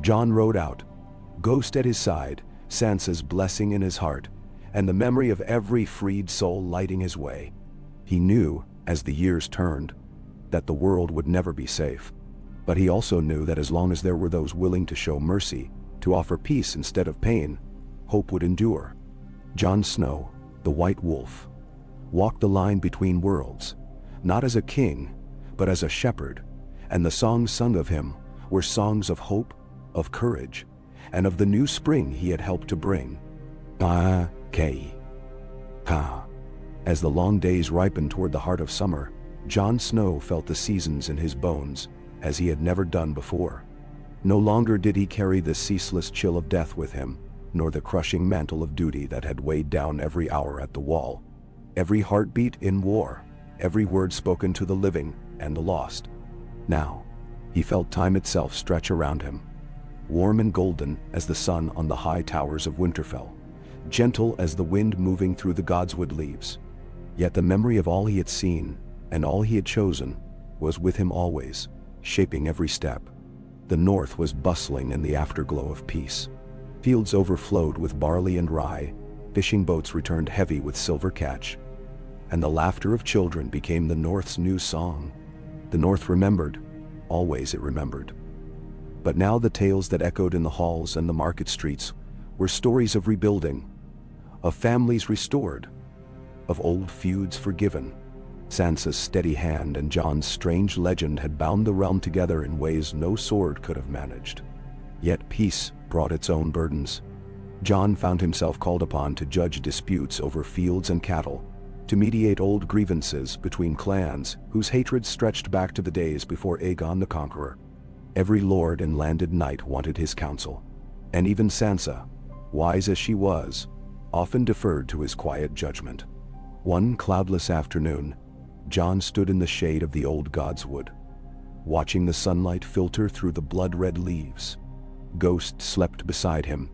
Jon rode out, ghost at his side, Sansa's blessing in his heart, and the memory of every freed soul lighting his way. He knew, as the years turned, that the world would never be safe. But he also knew that as long as there were those willing to show mercy, to offer peace instead of pain, hope would endure. Jon Snow, the White Wolf, walked the line between worlds, not as a king, but as a shepherd, and the songs sung of him were songs of hope, of courage, and of the new spring he had helped to bring. Ka. As the long days ripened toward the heart of summer, Jon Snow felt the seasons in his bones, as he had never done before. No longer did he carry the ceaseless chill of death with him, nor the crushing mantle of duty that had weighed down every hour at the wall, every heartbeat in war, every word spoken to the living and the lost. Now, he felt time itself stretch around him, warm and golden as the sun on the high towers of Winterfell, gentle as the wind moving through the godswood leaves. Yet the memory of all he had seen, and all he had chosen, was with him always, shaping every step. The north was bustling in the afterglow of peace. Fields overflowed with barley and rye, fishing boats returned heavy with silver catch, and the laughter of children became the north's new song. The north remembered, always it remembered. But now the tales that echoed in the halls and the market streets were stories of rebuilding, of families restored, of old feuds forgiven. Sansa's steady hand and Jon's strange legend had bound the realm together in ways no sword could have managed. Yet peace brought its own burdens. Jon found himself called upon to judge disputes over fields and cattle, to mediate old grievances between clans whose hatred stretched back to the days before Aegon the Conqueror. Every lord and landed knight wanted his counsel, and even Sansa, wise as she was, often deferred to his quiet judgment. One cloudless afternoon, Jon stood in the shade of the old godswood, watching the sunlight filter through the blood-red leaves. Ghost slept beside him,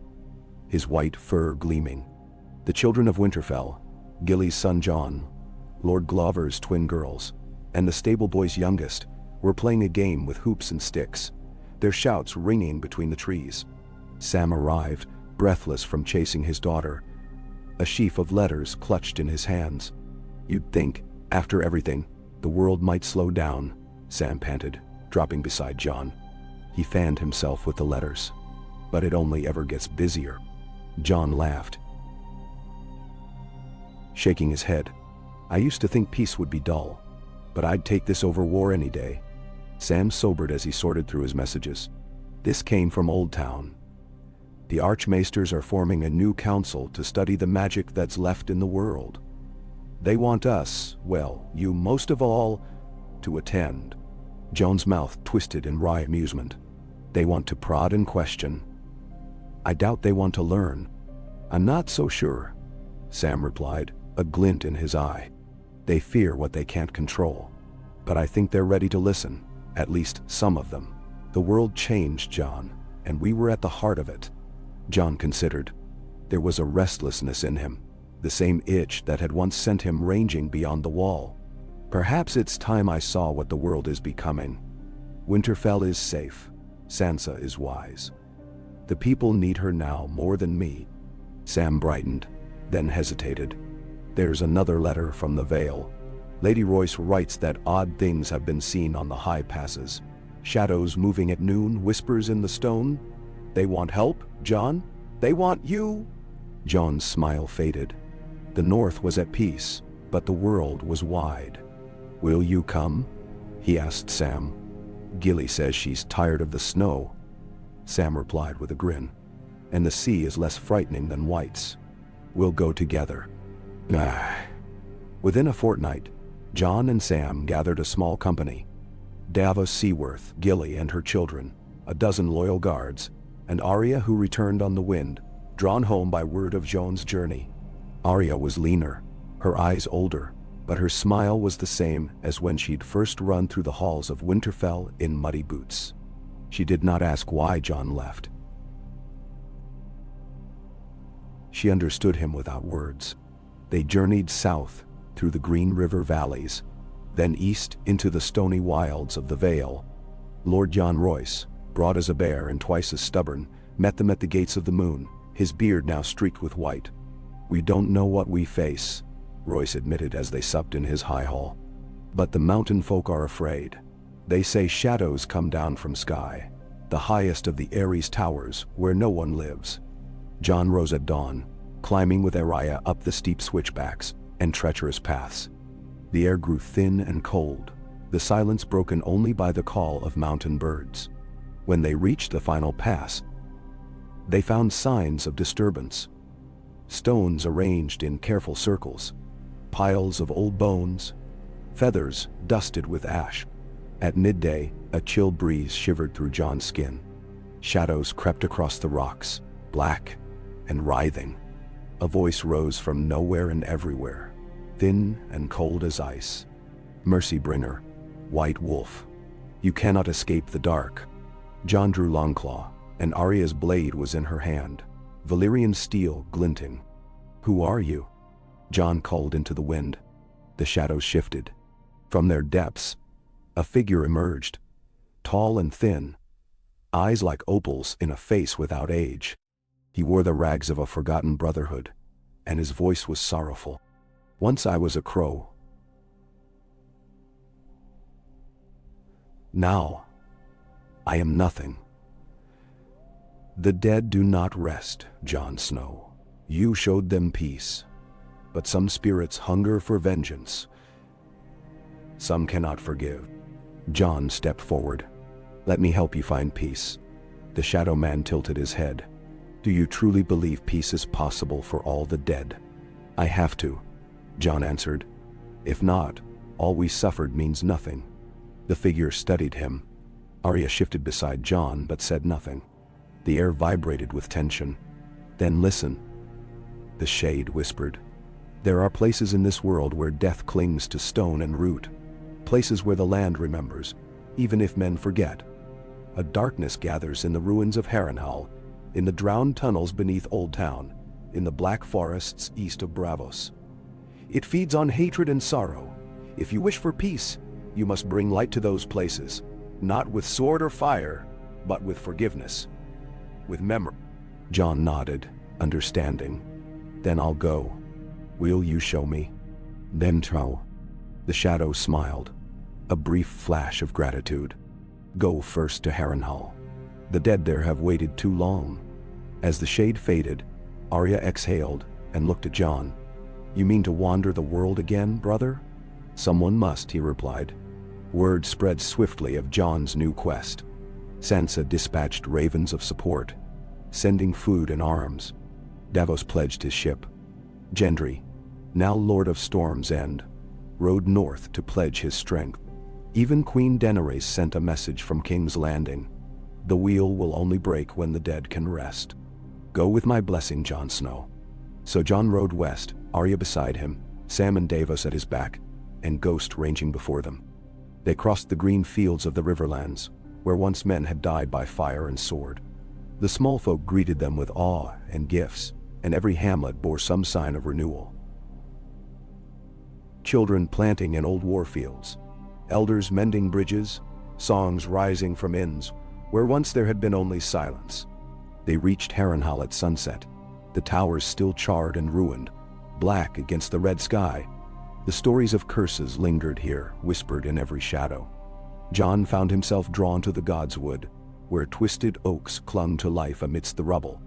his white fur gleaming. The children of Winterfell, Gilly's son Jon, Lord Glover's twin girls, and the stable boy's youngest, were playing a game with hoops and sticks, their shouts ringing between the trees. Sam arrived, breathless from chasing his daughter, a sheaf of letters clutched in his hands. "You'd think, after everything, the world might slow down," Sam panted, dropping beside Jon. He fanned himself with the letters. "But it only ever gets busier." Jon laughed, shaking his head. "I used to think peace would be dull, but I'd take this over war any day." Sam sobered as he sorted through his messages. This came from Old Town. "The Archmaesters are forming a new council to study the magic that's left in the world. They want us, well, you most of all, to attend." Jon's mouth twisted in wry amusement. "They want to prod and question. I doubt they want to learn." "I'm not so sure," Sam replied, a glint in his eye. "They fear what they can't control. But I think they're ready to listen, at least some of them. The world changed, Jon, and we were at the heart of it." Jon considered. There was a restlessness in him, the same itch that had once sent him ranging beyond the wall. "Perhaps it's time I saw what the world is becoming. Winterfell is safe. Sansa is wise. The people need her now more than me." Sam brightened, then hesitated. "There's another letter from the Vale. Lady Royce writes that odd things have been seen on the high passes. Shadows moving at noon, whispers in the stone. They want help, Jon? They want you?" Jon's smile faded. The north was at peace, but the world was wide. "Will you come?" he asked Sam. "Gilly says she's tired of the snow," Sam replied with a grin. "And the sea is less frightening than Wight's. We'll go together." Within a fortnight, Jon and Sam gathered a small company. Davos Seaworth, Gilly and her children, a dozen loyal guards, and Arya, who returned on the wind, drawn home by word of Jon's journey. Arya was leaner, her eyes older, but her smile was the same as when she'd first run through the halls of Winterfell in muddy boots. She did not ask why Jon left. She understood him without words. They journeyed south through the Green River valleys, then east into the stony wilds of the Vale. Lord Jon Royce, broad as a bear and twice as stubborn, met them at the gates of the moon, his beard now streaked with white. "We don't know what we face," Royce admitted as they supped in his high hall. "But the mountain folk are afraid. They say shadows come down from sky, the highest of the Ares towers where no one lives." Jon rose at dawn, climbing with Arya up the steep switchbacks and treacherous paths. The air grew thin and cold, the silence broken only by the call of mountain birds. When they reached the final pass, they found signs of disturbance. Stones arranged in careful circles, piles of old bones, feathers dusted with ash. At midday, a chill breeze shivered through Jon's skin. Shadows crept across the rocks, black and writhing. A voice rose from nowhere and everywhere, thin and cold as ice. "Mercybringer, White Wolf, you cannot escape the dark." Jon drew Longclaw, and Arya's blade was in her hand, Valyrian steel glinting. Who are you? John called into the wind. The shadows shifted. From their depths, a figure emerged, tall and thin, eyes like opals in a face without age. He wore the rags of a forgotten brotherhood, and his voice was sorrowful. Once I was a crow. Now, I am nothing. The dead do not rest, Jon Snow. You showed them peace, but some spirits hunger for vengeance. Some cannot forgive. Jon stepped forward. Let me help you find peace. The Shadow Man tilted his head. Do you truly believe peace is possible for all the dead? I have to, Jon answered. If not, all we suffered means nothing. The figure studied him. Arya shifted beside Jon but said nothing. The air vibrated with tension. Then listen, the shade whispered. There are places in this world where death clings to stone and root. Places where the land remembers, even if men forget. A darkness gathers in the ruins of Harrenhal, in the drowned tunnels beneath Old Town, in the black forests east of Bravos. It feeds on hatred and sorrow. If you wish for peace, you must bring light to those places, not with sword or fire, but with forgiveness, with memory. Jon nodded, understanding. Then I'll go. Will you show me? Then Trow. The shadow smiled, a brief flash of gratitude. Go first to Harrenhal. The dead there have waited too long. As the shade faded, Arya exhaled and looked at Jon. You mean to wander the world again, brother? Someone must, he replied. Word spread swiftly of Jon's new quest. Sansa dispatched ravens of support, sending food and arms. Davos pledged his ship. Gendry, now Lord of Storm's End, rode north to pledge his strength. Even Queen Daenerys sent a message from King's Landing. The wheel will only break when the dead can rest. Go with my blessing, Jon Snow. So Jon rode west, Arya beside him, Sam and Davos at his back, and Ghost ranging before them. They crossed the green fields of the Riverlands, where once men had died by fire and sword. The small folk greeted them with awe and gifts, and every hamlet bore some sign of renewal. Children planting in old war fields, elders mending bridges, songs rising from inns, where once there had been only silence. They reached Harrenhal at sunset, the towers still charred and ruined, black against the red sky. The stories of curses lingered here, whispered in every shadow. Jon found himself drawn to the Godswood, where twisted oaks clung to life amidst the rubble.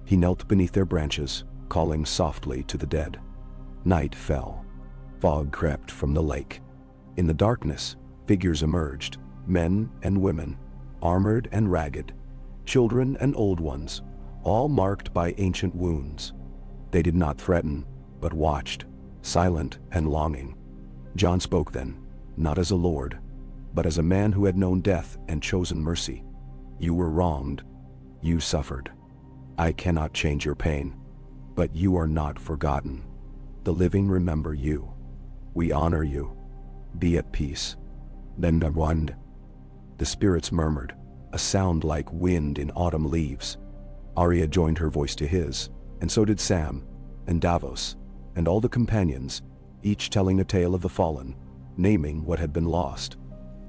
He knelt beneath their branches, calling softly to the dead. Night fell. Fog crept from the lake. In the darkness, figures emerged, men and women, armored and ragged, children and old ones, all marked by ancient wounds. They did not threaten, but watched, silent and longing. Jon spoke then, not as a lord, but as a man who had known death and chosen mercy. You were wronged. You suffered. I cannot change your pain, but you are not forgotten. The living remember you. We honor you. Be at peace. Then the wind. The spirits murmured, a sound like wind in autumn leaves. Arya joined her voice to his, and so did Sam, and Davos, and all the companions, each telling a tale of the fallen, naming what had been lost.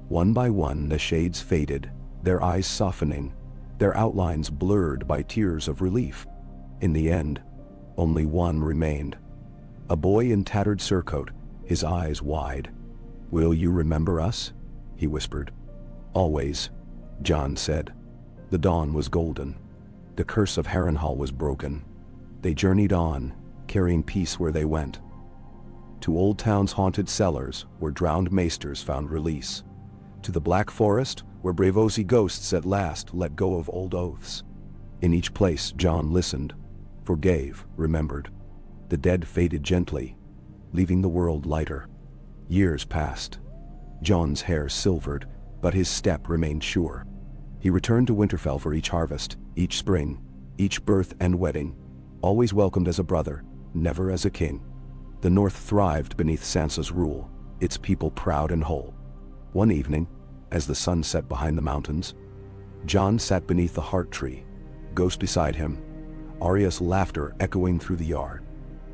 One by one the shades faded, their eyes softening, their outlines blurred by tears of relief. In the end, only one remained. A boy in tattered surcoat, his eyes wide. Will you remember us? He whispered. Always, Jon said. The dawn was golden. The curse of Harrenhal was broken. They journeyed on, carrying peace where they went. To Old Town's haunted cellars, where drowned maesters found release. To the Black Forest, where Braavosi ghosts at last let go of old oaths. In each place Jon listened, forgave, remembered. The dead faded gently, leaving the world lighter. Years passed. Jon's hair silvered, but his step remained sure. He returned to Winterfell for each harvest, each spring, each birth and wedding, always welcomed as a brother, never as a king. The North thrived beneath Sansa's rule, its people proud and whole. One evening, as the sun set behind the mountains, Jon sat beneath the heart tree, Ghost beside him, Arya's laughter echoing through the yard.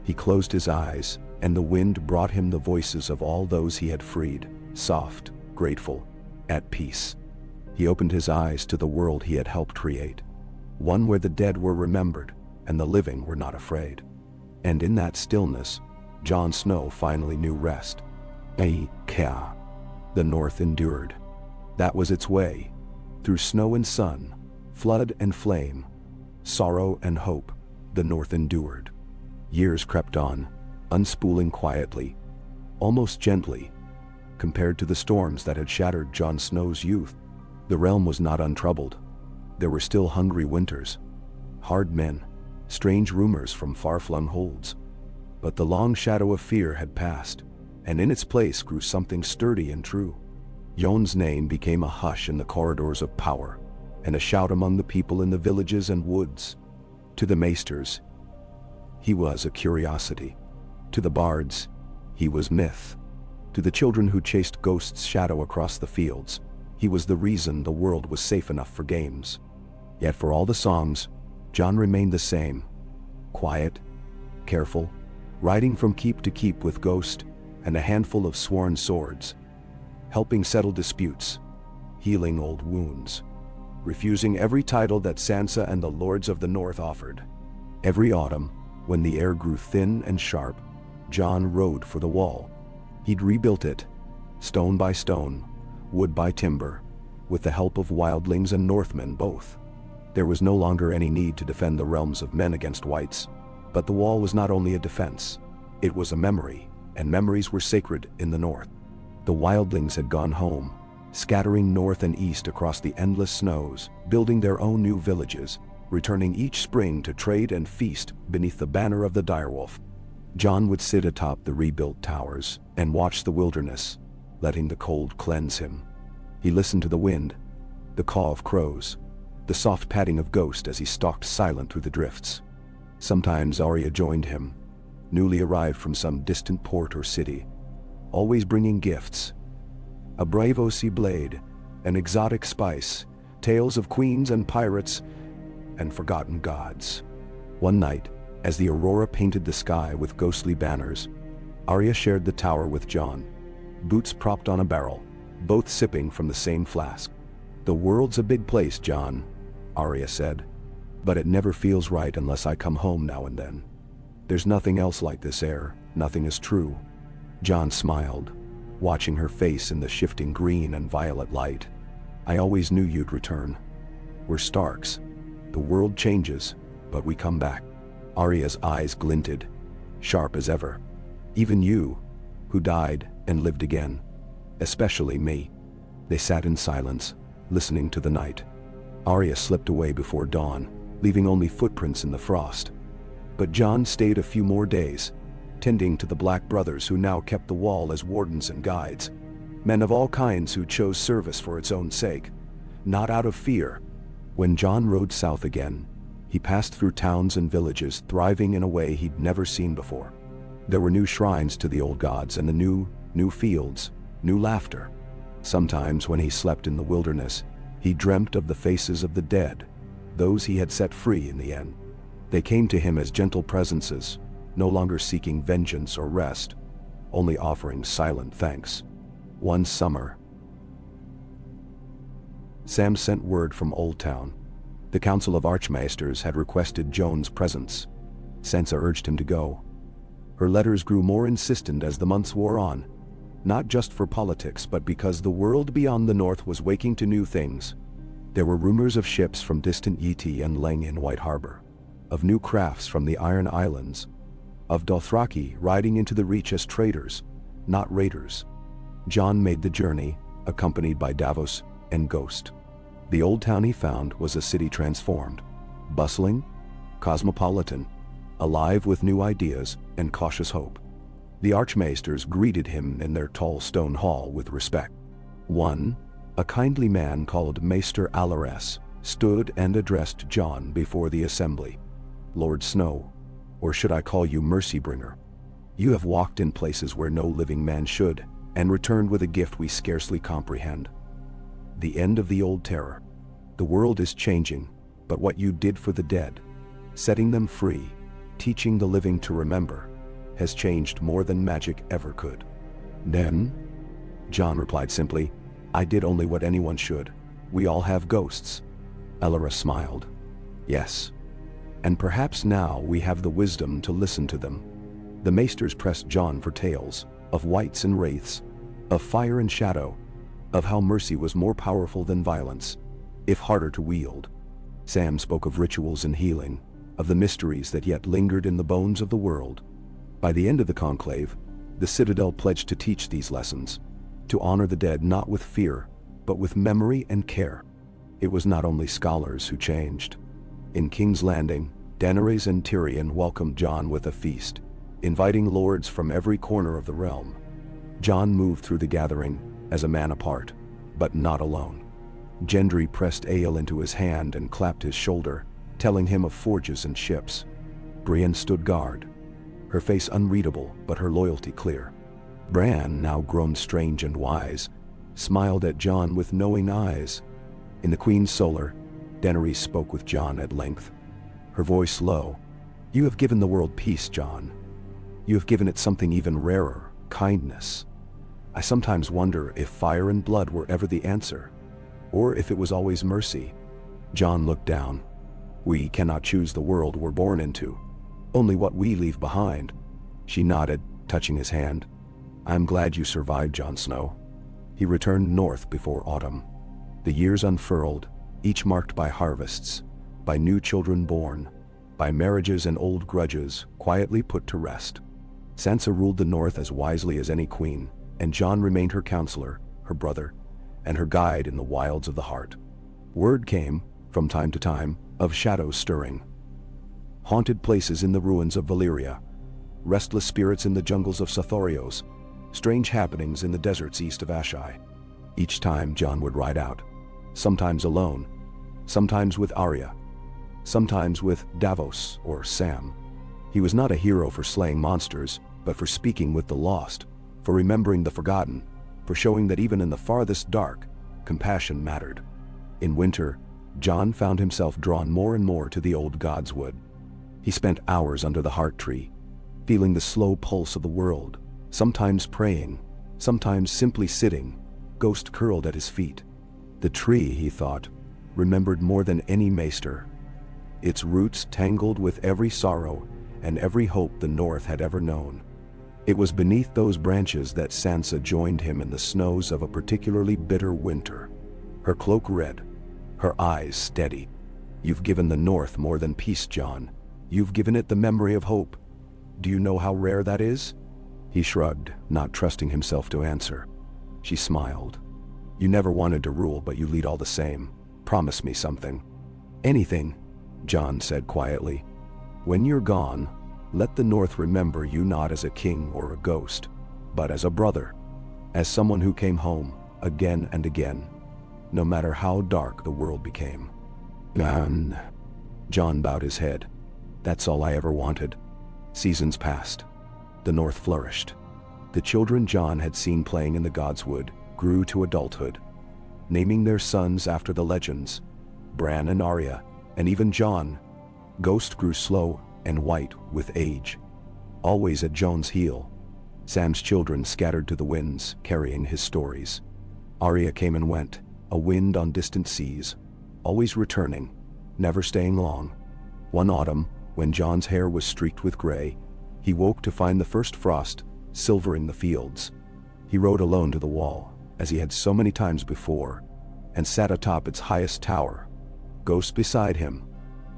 He closed his eyes, and the wind brought him the voices of all those he had freed, soft, grateful, at peace. He opened his eyes to the world he had helped create, one where the dead were remembered and the living were not afraid. And in that stillness, Jon Snow finally knew rest. The North endured. That was its way. Through snow and sun, flood and flame, sorrow and hope, the North endured. Years crept on, unspooling quietly, almost gently. Compared to the storms that had shattered Jon Snow's youth, the realm was not untroubled. There were still hungry winters, hard men, strange rumors from far-flung holds. But the long shadow of fear had passed, and in its place grew something sturdy and true. Jon's name became a hush in the corridors of power, and a shout among the people in the villages and woods. To the maesters, he was a curiosity. To the bards, he was myth. To the children who chased ghosts' shadow across the fields, he was the reason the world was safe enough for games. Yet for all the songs, Jon remained the same. Quiet, careful, riding from keep to keep with Ghost and a handful of sworn swords, helping settle disputes, healing old wounds, refusing every title that Sansa and the Lords of the North offered. Every autumn, when the air grew thin and sharp, Jon rode for the wall. He'd rebuilt it, stone by stone, wood by timber, with the help of wildlings and Northmen both. There was no longer any need to defend the realms of men against wights, but the wall was not only a defense, it was a memory, and memories were sacred in the North. The wildlings had gone home, scattering north and east across the endless snows, building their own new villages, returning each spring to trade and feast beneath the banner of the direwolf. Jon would sit atop the rebuilt towers and watch the wilderness, letting the cold cleanse him. He listened to the wind, the caw of crows, the soft padding of Ghost as he stalked silent through the drifts. Sometimes Arya joined him, newly arrived from some distant port or city, always bringing gifts. A Braavosi blade, an exotic spice, tales of queens and pirates, and forgotten gods. One night, as the aurora painted the sky with ghostly banners, Arya shared the tower with Jon, boots propped on a barrel, both sipping from the same flask. "The world's a big place, Jon," Arya said, "but it never feels right unless I come home now and then. There's nothing else like this air, nothing is true." Jon smiled, watching her face in the shifting green and violet light. "I always knew you'd return. We're Starks. The world changes, but we come back." Arya's eyes glinted, sharp as ever. "Even you, who died and lived again. Especially me." They sat in silence, listening to the night. Arya slipped away before dawn, leaving only footprints in the frost. But Jon stayed a few more days, tending to the Black Brothers who now kept the wall as wardens and guides. Men of all kinds who chose service for its own sake, not out of fear. When Jon rode south again, he passed through towns and villages thriving in a way he'd never seen before. There were new shrines to the old gods and the new fields, new laughter. Sometimes when he slept in the wilderness, he dreamt of the faces of the dead, those he had set free in the end. They came to him as gentle presences, no longer seeking vengeance or rest, only offering silent thanks. One summer, Sam sent word from Old Town. The Council of Archmaesters had requested Jon's presence. Sansa urged him to go. Her letters grew more insistent as the months wore on, not just for politics but because the world beyond the north was waking to new things. There were rumors of ships from distant Yeti and Leng in White Harbor, of new crafts from the Iron Islands, of Dothraki riding into the Reach as traders, not raiders. Jon made the journey, accompanied by Davos and Ghost. The old town he found was a city transformed, bustling, cosmopolitan, alive with new ideas and cautious hope. The Archmaesters greeted him in their tall stone hall with respect. One, a kindly man called Maester Alares, stood and addressed Jon before the assembly. "Lord Snow, or should I call you Mercybringer? You have walked in places where no living man should, and returned with a gift we scarcely comprehend. The end of the old terror. The world is changing, but what you did for the dead, setting them free, teaching the living to remember, has changed more than magic ever could. Then? John replied simply, I did only what anyone should. We all have ghosts. Elora smiled. Yes. And perhaps now we have the wisdom to listen to them. The maesters pressed John for tales, of wights and wraiths, of fire and shadow, of how mercy was more powerful than violence, if harder to wield. Sam spoke of rituals and healing, of the mysteries that yet lingered in the bones of the world. By the end of the conclave, the Citadel pledged to teach these lessons, to honor the dead not with fear, but with memory and care. It was not only scholars who changed. In King's Landing, Daenerys and Tyrion welcomed John with a feast, inviting lords from every corner of the realm. John moved through the gathering as a man apart, but not alone. Gendry pressed ale into his hand and clapped his shoulder, telling him of forges and ships. Brienne stood guard, her face unreadable but her loyalty clear. Bran, now grown strange and wise, smiled at John with knowing eyes. In the Queen's Solar, Daenerys spoke with John at length, her voice low. You have given the world peace, John. You have given it something even rarer, kindness. I sometimes wonder if fire and blood were ever the answer, or if it was always mercy. John looked down. We cannot choose the world we're born into, only what we leave behind. She nodded, touching his hand. I'm glad you survived, Jon Snow. He returned north before autumn. The years unfurled, each marked by harvests, by new children born, by marriages and old grudges quietly put to rest. Sansa ruled the north as wisely as any queen, and Jon remained her counselor, her brother, and her guide in the wilds of the heart. Word came, from time to time, of shadows stirring. Haunted places in the ruins of Valyria, restless spirits in the jungles of Sothorios, strange happenings in the deserts east of Ashai. Each time Jon would ride out, sometimes alone, sometimes with Arya, sometimes with Davos or Sam. He was not a hero for slaying monsters, but for speaking with the lost, for remembering the forgotten, for showing that even in the farthest dark, compassion mattered. In winter, Jon found himself drawn more and more to the old godswood. He spent hours under the heart tree, feeling the slow pulse of the world, sometimes praying, sometimes simply sitting, ghost curled at his feet. The tree, he thought, remembered more than any maester. Its roots tangled with every sorrow and every hope the North had ever known. It was beneath those branches that Sansa joined him in the snows of a particularly bitter winter. Her cloak red, her eyes steady. You've given the North more than peace, Jon. You've given it the memory of hope. Do you know how rare that is? He shrugged, not trusting himself to answer. She smiled. You never wanted to rule, but you lead all the same. Promise me something. Anything, Jon said quietly. When you're gone, let the North remember you not as a king or a ghost, but as a brother, as someone who came home again and again, no matter how dark the world became. Jon. Jon bowed his head. That's all I ever wanted. Seasons passed. The North flourished. The children Jon had seen playing in the Godswood grew to adulthood, naming their sons after the legends, Bran and Arya, and even Jon. Ghost grew slow and white with age, always at Jon's heel. Sam's children scattered to the winds, carrying his stories. Arya came and went, a wind on distant seas, always returning, never staying long. One autumn, when Jon's hair was streaked with gray, he woke to find the first frost silvering the fields. He rode alone to the wall, as he had so many times before, and sat atop its highest tower, Ghost beside him,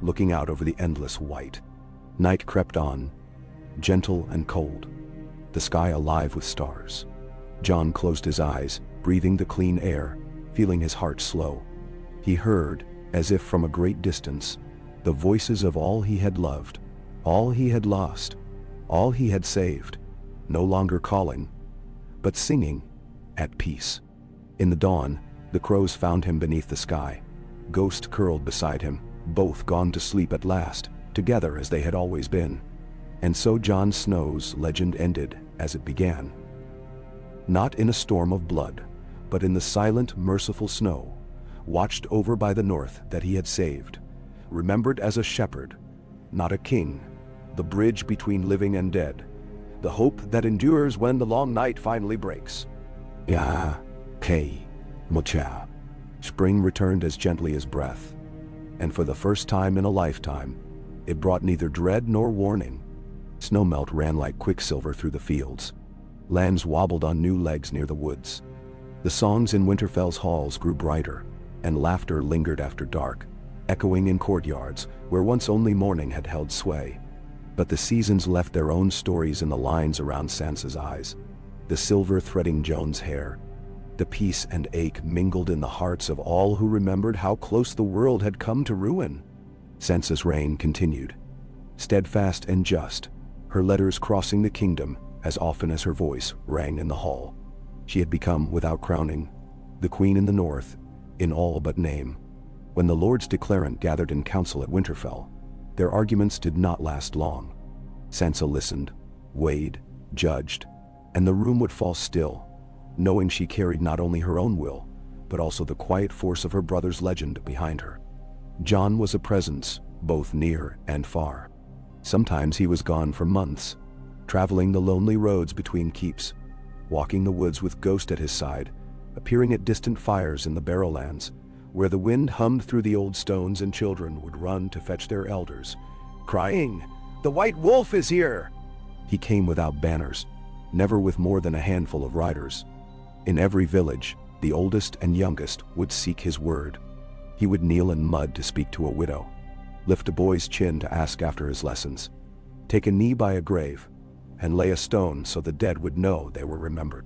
looking out over the endless white. Night crept on, gentle and cold, the sky alive with stars. Jon closed his eyes, breathing the clean air, feeling his heart slow. He heard, as if from a great distance, the voices of all he had loved, all he had lost, all he had saved, no longer calling, but singing, at peace. In the dawn, the crows found him beneath the sky, Ghost curled beside him, both gone to sleep at last, together as they had always been. And so Jon Snow's legend ended as it began. Not in a storm of blood, but in the silent, merciful snow, watched over by the North that he had saved, remembered as a shepherd, not a king, the bridge between living and dead, the hope that endures when the long night finally breaks. Ya, Kay, Mocha. Spring returned as gently as breath, and for the first time in a lifetime, it brought neither dread nor warning. Snowmelt ran like quicksilver through the fields. Lambs wobbled on new legs near the woods. The songs in Winterfell's halls grew brighter, and laughter lingered after dark, echoing in courtyards where once only morning had held sway. But the seasons left their own stories in the lines around Sansa's eyes, the silver threading Joan's hair. The peace and ache mingled in the hearts of all who remembered how close the world had come to ruin. Sansa's reign continued, steadfast and just, her letters crossing the kingdom as often as her voice rang in the hall. She had become, without crowning, the queen in the north, in all but name. When the Lords Declarant gathered in council at Winterfell, their arguments did not last long. Sansa listened, weighed, judged, and the room would fall still, knowing she carried not only her own will, but also the quiet force of her brother's legend behind her. Jon was a presence, both near and far. Sometimes he was gone for months, traveling the lonely roads between keeps, walking the woods with Ghost at his side, appearing at distant fires in the Barrowlands, where the wind hummed through the old stones and children would run to fetch their elders, crying, "The White Wolf is here!" He came without banners, never with more than a handful of riders. In every village, the oldest and youngest would seek his word. He would kneel in mud to speak to a widow, lift a boy's chin to ask after his lessons, take a knee by a grave, and lay a stone so the dead would know they were remembered.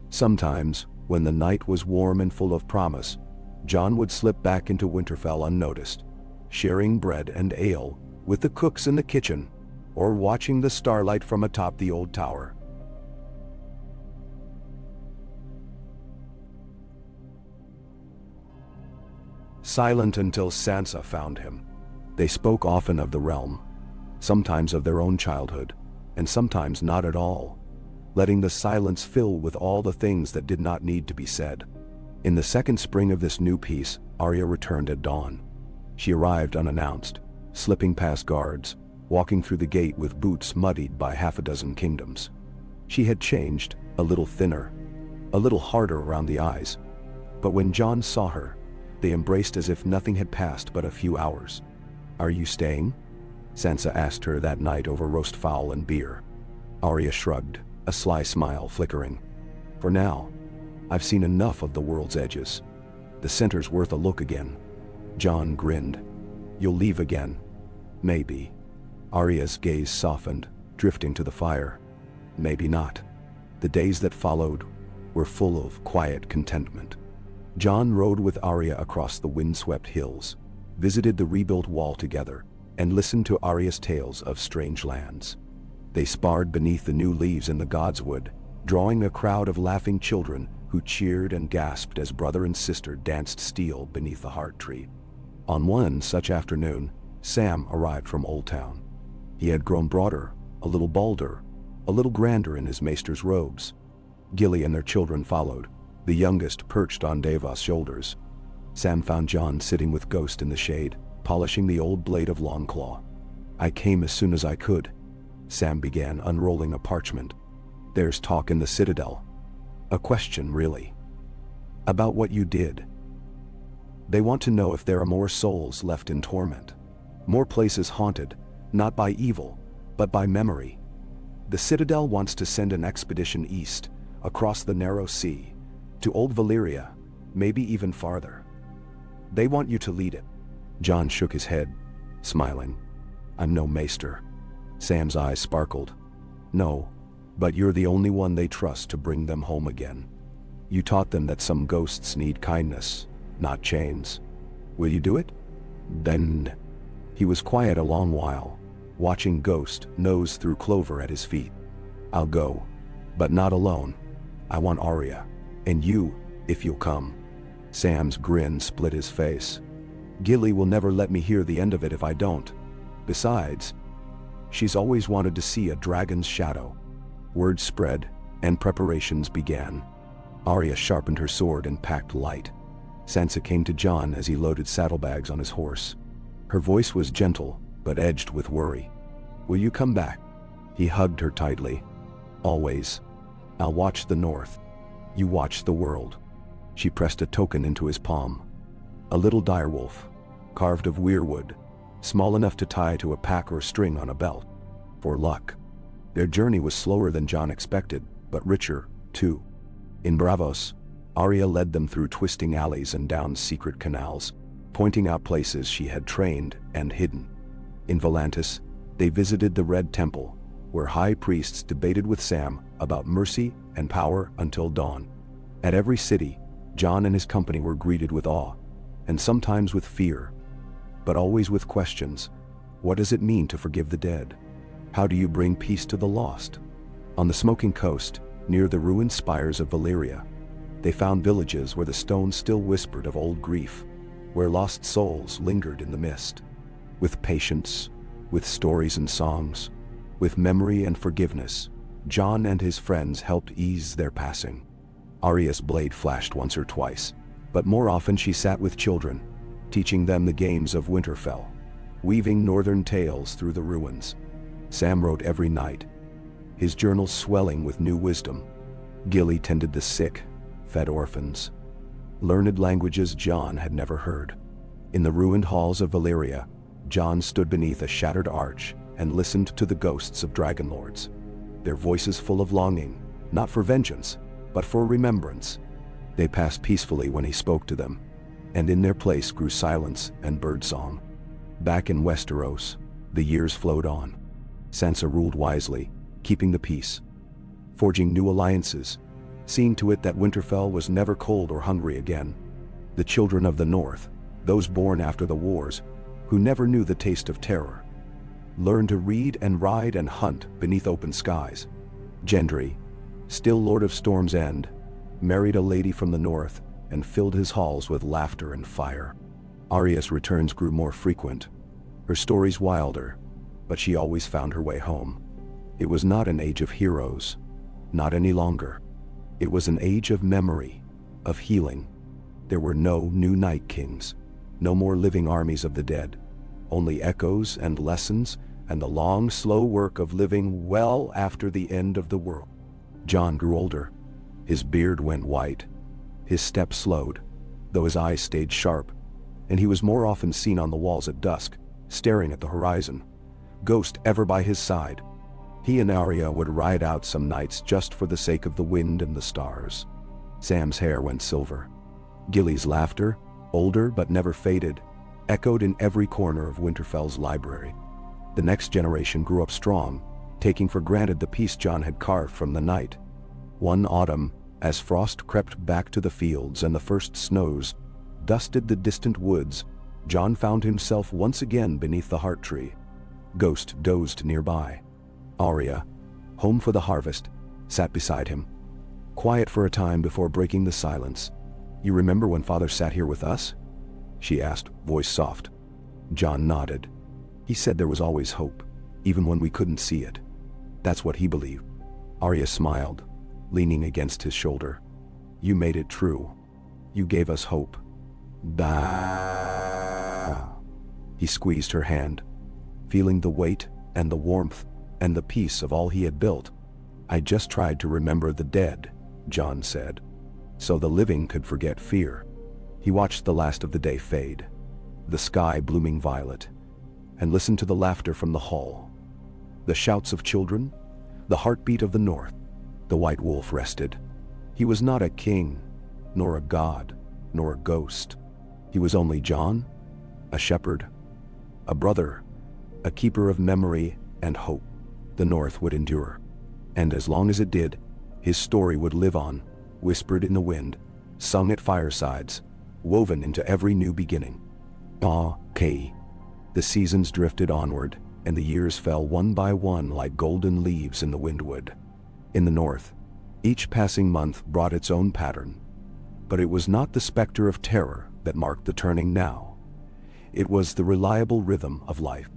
Sometimes, when the night was warm and full of promise, Jon would slip back into Winterfell unnoticed, sharing bread and ale with the cooks in the kitchen, or watching the starlight from atop the old tower. Silent until Sansa found him. They spoke often of the realm, sometimes of their own childhood, and sometimes not at all, letting the silence fill with all the things that did not need to be said. In the second spring of this new peace, Arya returned at dawn. She arrived unannounced, slipping past guards, walking through the gate with boots muddied by half a dozen kingdoms. She had changed, a little thinner, a little harder around the eyes. But when Jon saw her, they embraced as if nothing had passed but a few hours. "Are you staying?" Sansa asked her that night over roast fowl and beer. Arya shrugged, a sly smile flickering. "For now, I've seen enough of the world's edges. The center's worth a look again." Jon grinned. "You'll leave again?" "Maybe." Arya's gaze softened, drifting to the fire. "Maybe not." The days that followed were full of quiet contentment. Jon rode with Arya across the windswept hills, visited the rebuilt wall together, and listened to Arya's tales of strange lands. They sparred beneath the new leaves in the Godswood, drawing a crowd of laughing children who cheered and gasped as brother and sister danced steel beneath the heart tree. On one such afternoon, Sam arrived from Old Town. He had grown broader, a little balder, a little grander in his maester's robes. Gilly and their children followed, the youngest perched on Davos' shoulders. Sam found Jon sitting with Ghost in the shade, polishing the old blade of Longclaw. "I came as soon as I could," Sam began, unrolling a parchment. "There's talk in the Citadel. A question, really. About what you did. They want to know if there are more souls left in torment. More places haunted, not by evil, but by memory. The Citadel wants to send an expedition east, across the narrow sea, to Old Valyria, maybe even farther. They want you to lead it." Jon shook his head, smiling. "I'm no maester." Sam's eyes sparkled. "No, but you're the only one they trust to bring them home again. You taught them that some ghosts need kindness, not chains. Will you do it?" "Then." He was quiet a long while, watching Ghost nose through clover at his feet. "I'll go, but not alone. I want Arya, and you, if you'll come." Sam's grin split his face. "Gilly will never let me hear the end of it if I don't. Besides, she's always wanted to see a dragon's shadow." Word spread, and preparations began. Arya sharpened her sword and packed light. Sansa came to Jon as he loaded saddlebags on his horse. Her voice was gentle, but edged with worry. "Will you come back?" He hugged her tightly. Always. I'll watch the north. You watch the world. She pressed a token into his palm. A little direwolf, carved of weirwood, small enough to tie to a pack or string on a belt. For luck. Their journey was slower than John expected, but richer, too. In Bravos, Arya led them through twisting alleys and down secret canals, pointing out places she had trained and hidden. In Volantis, they visited the Red Temple, where high priests debated with Sam about mercy and power until dawn. At every city, John and his company were greeted with awe, and sometimes with fear, but always with questions. What does it mean to forgive the dead? How do you bring peace to the lost? On the smoking coast, near the ruined spires of Valyria, they found villages where the stones still whispered of old grief, where lost souls lingered in the mist. With patience, with stories and songs, with memory and forgiveness, John and his friends helped ease their passing. Arya's blade flashed once or twice, but more often she sat with children, teaching them the games of Winterfell, weaving northern tales through the ruins. Sam wrote every night, his journals swelling with new wisdom. Gilly tended the sick, fed orphans, learned languages John had never heard. In the ruined halls of Valyria, John stood beneath a shattered arch and listened to the ghosts of dragonlords, their voices full of longing, not for vengeance, but for remembrance. They passed peacefully when he spoke to them, and in their place grew silence and birdsong. Back in Westeros, the years flowed on. Sansa ruled wisely, keeping the peace, forging new alliances, seeing to it that Winterfell was never cold or hungry again. The children of the North, those born after the wars, who never knew the taste of terror, learned to read and ride and hunt beneath open skies. Gendry, still Lord of Storm's End, married a lady from the north and filled his halls with laughter and fire. Arya's returns grew more frequent, her stories wilder, but she always found her way home. It was not an age of heroes, not any longer. It was an age of memory, of healing. There were no new Night Kings, no more living armies of the dead, only echoes and lessons and the long, slow work of living well after the end of the world. John grew older. His beard went white. His step slowed, though his eyes stayed sharp, and he was more often seen on the walls at dusk, staring at the horizon, Ghost ever by his side. He and Arya would ride out some nights just for the sake of the wind and the stars. Sam's hair went silver. Gilly's laughter, older but never faded, echoed in every corner of Winterfell's library. The next generation grew up strong, taking for granted the peace John had carved from the night. One autumn, as frost crept back to the fields and the first snows dusted the distant woods, John found himself once again beneath the heart tree. Ghost dozed nearby. Arya, home for the harvest, sat beside him, quiet for a time before breaking the silence. "You remember when Father sat here with us?" she asked, voice soft. John nodded. "He said there was always hope, even when we couldn't see it. That's what he believed." Arya smiled, leaning against his shoulder. "You made it true. You gave us hope." Bah. He squeezed her hand, feeling the weight and the warmth and the peace of all he had built. "I just tried to remember the dead," John said, "so the living could forget fear." He watched the last of the day fade, the sky blooming violet, and listened to the laughter from the hall, the shouts of children, the heartbeat of the north. The White Wolf rested. He was not a king, nor a god, nor a ghost. He was only John, a shepherd, a brother, a keeper of memory and hope. The north would endure, and as long as it did, his story would live on, whispered in the wind, sung at firesides, woven into every new beginning. The seasons drifted onward, and the years fell one by one like golden leaves in the windwood. In the north, each passing month brought its own pattern, but it was not the specter of terror that marked the turning now. It was the reliable rhythm of life.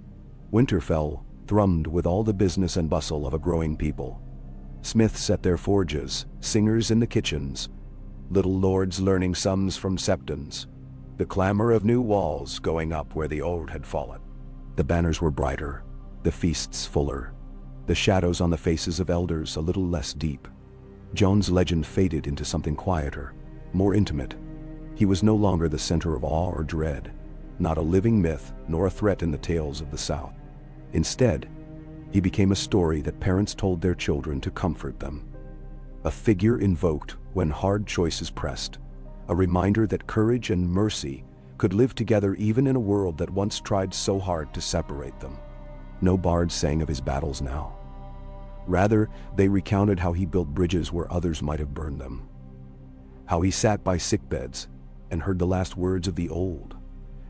Winterfell thrummed with all the business and bustle of a growing people. Smiths at their forges, singers in the kitchens, little lords learning sums from septons, the clamor of new walls going up where the old had fallen. The banners were brighter, the feasts fuller, the shadows on the faces of elders a little less deep. John's legend faded into something quieter, more intimate. He was no longer the center of awe or dread, not a living myth nor a threat in the tales of the South. Instead, he became a story that parents told their children to comfort them. A figure invoked when hard choices pressed, a reminder that courage and mercy could live together even in a world that once tried so hard to separate them. No bards sang of his battles now. Rather, they recounted how he built bridges where others might have burned them. How he sat by sickbeds and heard the last words of the old.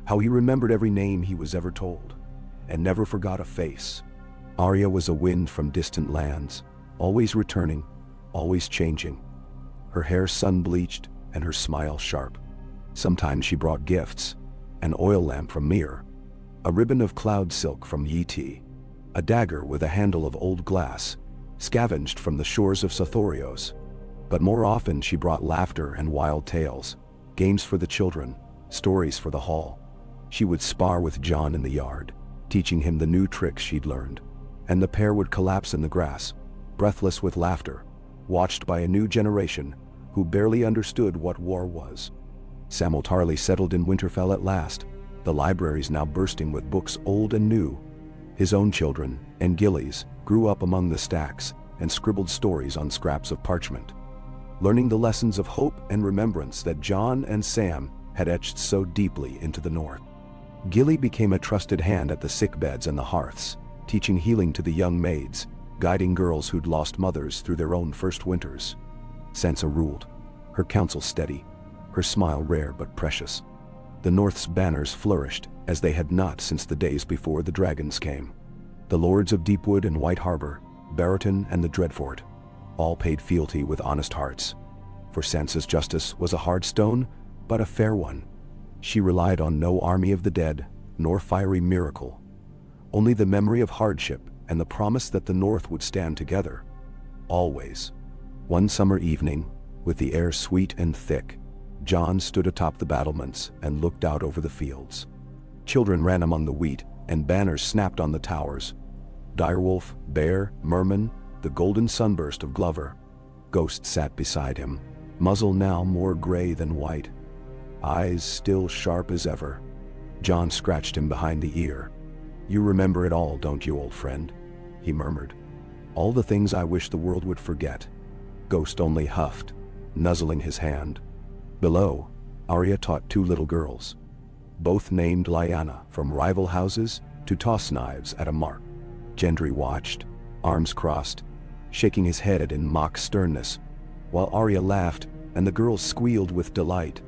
How he remembered every name he was ever told, and never forgot a face. Arya was a wind from distant lands, always returning, always changing. Her hair sun-bleached and her smile sharp. Sometimes she brought gifts, an oil lamp from Mir, a ribbon of cloud silk from Yeti, a dagger with a handle of old glass, scavenged from the shores of Sothorios. But more often she brought laughter and wild tales, games for the children, stories for the hall. She would spar with John in the yard, teaching him the new tricks she'd learned, and the pair would collapse in the grass, breathless with laughter, watched by a new generation who barely understood what war was. Samwell Tarly settled in Winterfell at last, the libraries now bursting with books old and new. His own children, and Gilly's, grew up among the stacks and scribbled stories on scraps of parchment, learning the lessons of hope and remembrance that John and Sam had etched so deeply into the north. Gilly became a trusted hand at the sickbeds and the hearths, teaching healing to the young maids, guiding girls who'd lost mothers through their own first winters. Sansa ruled, her counsel steady, her smile rare but precious. The North's banners flourished as they had not since the days before the dragons came. The lords of Deepwood and White Harbor, Barrowton and the Dreadfort, all paid fealty with honest hearts. For Sansa's justice was a hard stone, but a fair one. She relied on no army of the dead, nor fiery miracle. Only the memory of hardship and the promise that the North would stand together. Always. One summer evening, with the air sweet and thick, John stood atop the battlements and looked out over the fields. Children ran among the wheat, and banners snapped on the towers. Direwolf, Bear, Merman, the golden sunburst of Glover. Ghost sat beside him, muzzle now more gray than white, eyes still sharp as ever. John scratched him behind the ear. "You remember it all, don't you, old friend?" he murmured. "All the things I wish the world would forget." Ghost only huffed, nuzzling his hand. Below, Arya taught two little girls, both named Lyanna, from rival houses to toss knives at a mark. Gendry watched, arms crossed, shaking his head in mock sternness, while Arya laughed and the girls squealed with delight.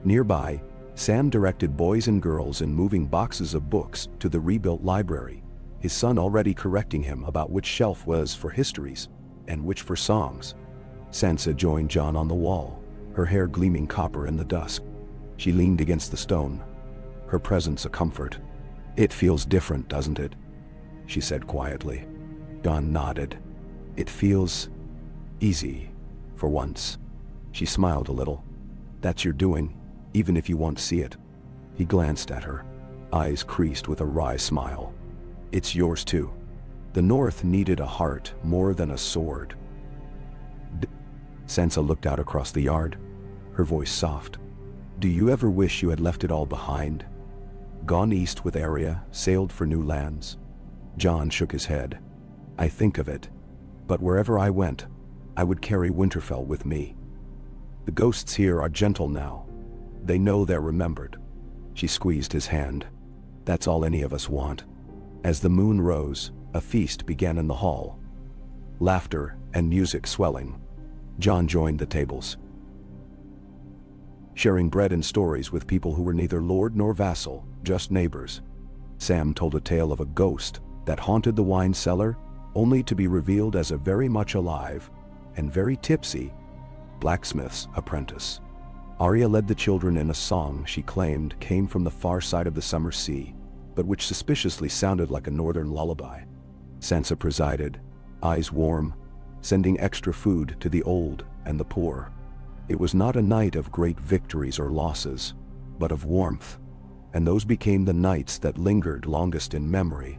Nearby, Sam directed boys and girls in moving boxes of books to the rebuilt library, his son already correcting him about which shelf was for histories and which for songs. Sansa joined John on the wall, her hair gleaming copper in the dusk. She leaned against the stone, her presence a comfort. "It feels different, doesn't it?" she said quietly. John nodded. "It feels easy, for once." She smiled a little. "That's your doing, even if you won't see it." He glanced at her, eyes creased with a wry smile. "It's yours too. The North needed a heart more than a sword." Sansa looked out across the yard, her voice soft. "Do you ever wish you had left it all behind? Gone east with Arya, sailed for new lands?" John shook his head. "I think of it, but wherever I went, I would carry Winterfell with me. The ghosts here are gentle now. They know they're remembered." She squeezed his hand. "That's all any of us want." As the moon rose, a feast began in the hall. Laughter and music swelling. John joined the tables, sharing bread and stories with people who were neither lord nor vassal, just neighbors. Sam told a tale of a ghost that haunted the wine cellar, only to be revealed as a very much alive and very tipsy blacksmith's apprentice. Arya led the children in a song she claimed came from the far side of the summer sea, but which suspiciously sounded like a northern lullaby. Sansa presided, eyes warm, sending extra food to the old and the poor. It was not a night of great victories or losses, but of warmth, and those became the nights that lingered longest in memory.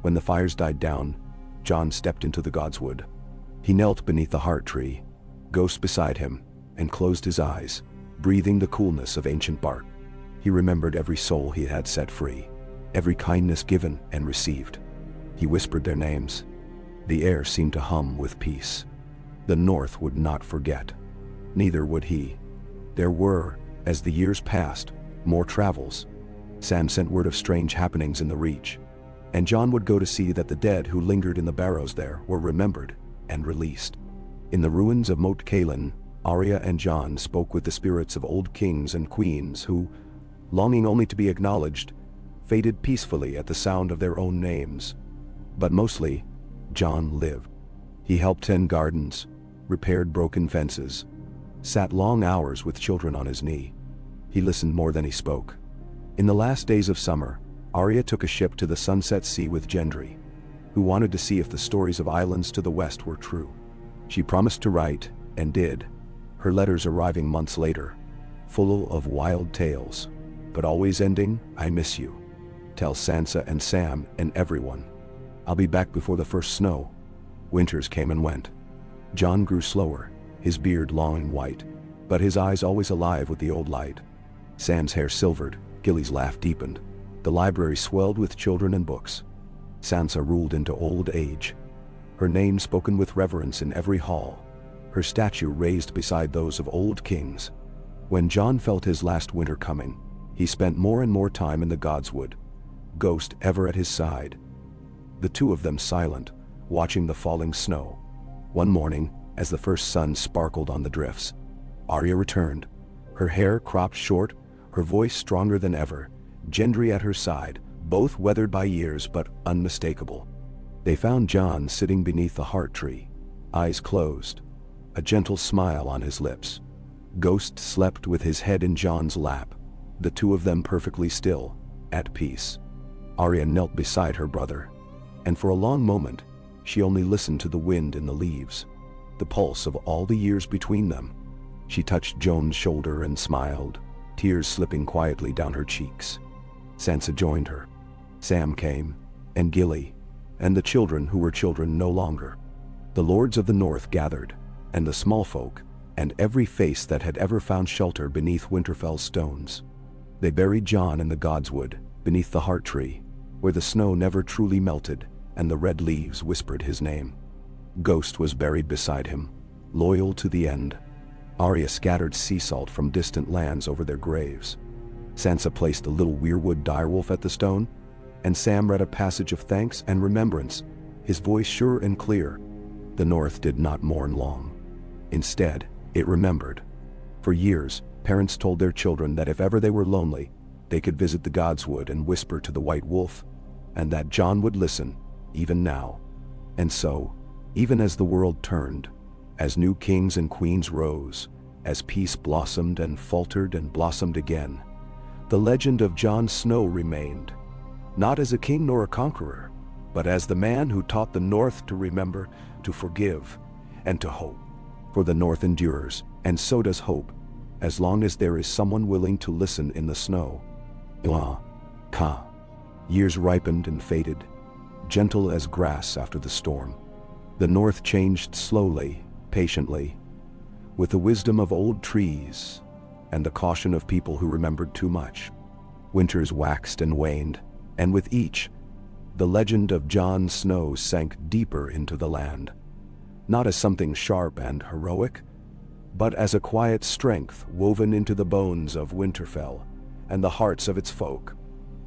When the fires died down, John stepped into the godswood. He knelt beneath the heart tree, Ghost beside him, and closed his eyes, breathing the coolness of ancient bark. He remembered every soul he had set free, every kindness given and received. He whispered their names. The air seemed to hum with peace. The North would not forget. Neither would he. There were, as the years passed, more travels. Sam sent word of strange happenings in the Reach, and John would go to see that the dead who lingered in the barrows there were remembered and released. In the ruins of Moat Cailin, Arya and John spoke with the spirits of old kings and queens who, longing only to be acknowledged, faded peacefully at the sound of their own names. But mostly, John lived. He helped tend gardens, repaired broken fences, sat long hours with children on his knee. He listened more than he spoke. In the last days of summer, Arya took a ship to the Sunset Sea with Gendry, who wanted to see if the stories of islands to the west were true. She promised to write, and did, her letters arriving months later, full of wild tales, but always ending, "I miss you. Tell Sansa and Sam and everyone. I'll be back before the first snow." Winters came and went. John grew slower, his beard long and white, but his eyes always alive with the old light. Sam's hair silvered, Gilly's laugh deepened. The library swelled with children and books. Sansa ruled into old age, her name spoken with reverence in every hall, her statue raised beside those of old kings. When John felt his last winter coming, he spent more and more time in the godswood, Ghost ever at his side. The two of them silent, watching the falling snow. One morning, as the first sun sparkled on the drifts, Arya returned, her hair cropped short, her voice stronger than ever, Gendry at her side, both weathered by years but unmistakable. They found John sitting beneath the heart tree, eyes closed, a gentle smile on his lips. Ghost slept with his head in John's lap, the two of them perfectly still, at peace. Arya knelt beside her brother, and for a long moment, she only listened to the wind in the leaves, the pulse of all the years between them. She touched Joan's shoulder and smiled, tears slipping quietly down her cheeks. Sansa joined her. Sam came, and Gilly, and the children who were children no longer. The lords of the North gathered, and the small folk, and every face that had ever found shelter beneath Winterfell's stones. They buried John in the godswood, beneath the heart tree, where the snow never truly melted, and the red leaves whispered his name. Ghost was buried beside him, loyal to the end. Arya scattered sea salt from distant lands over their graves. Sansa placed the little weirwood direwolf at the stone, and Sam read a passage of thanks and remembrance, his voice sure and clear. The North did not mourn long. Instead, it remembered. For years, parents told their children that if ever they were lonely, they could visit the godswood and whisper to the White Wolf, and that John would listen, even now. And so, even as the world turned, as new kings and queens rose, as peace blossomed and faltered and blossomed again, the legend of Jon Snow remained, not as a king nor a conqueror, but as the man who taught the North to remember, to forgive, and to hope. For the North endures, and so does hope, as long as there is someone willing to listen in the snow. Ka. Years ripened and faded, gentle as grass after the storm. The North changed slowly, patiently, with the wisdom of old trees and the caution of people who remembered too much. Winters waxed and waned, and with each, the legend of Jon Snow sank deeper into the land, not as something sharp and heroic, but as a quiet strength woven into the bones of Winterfell and the hearts of its folk.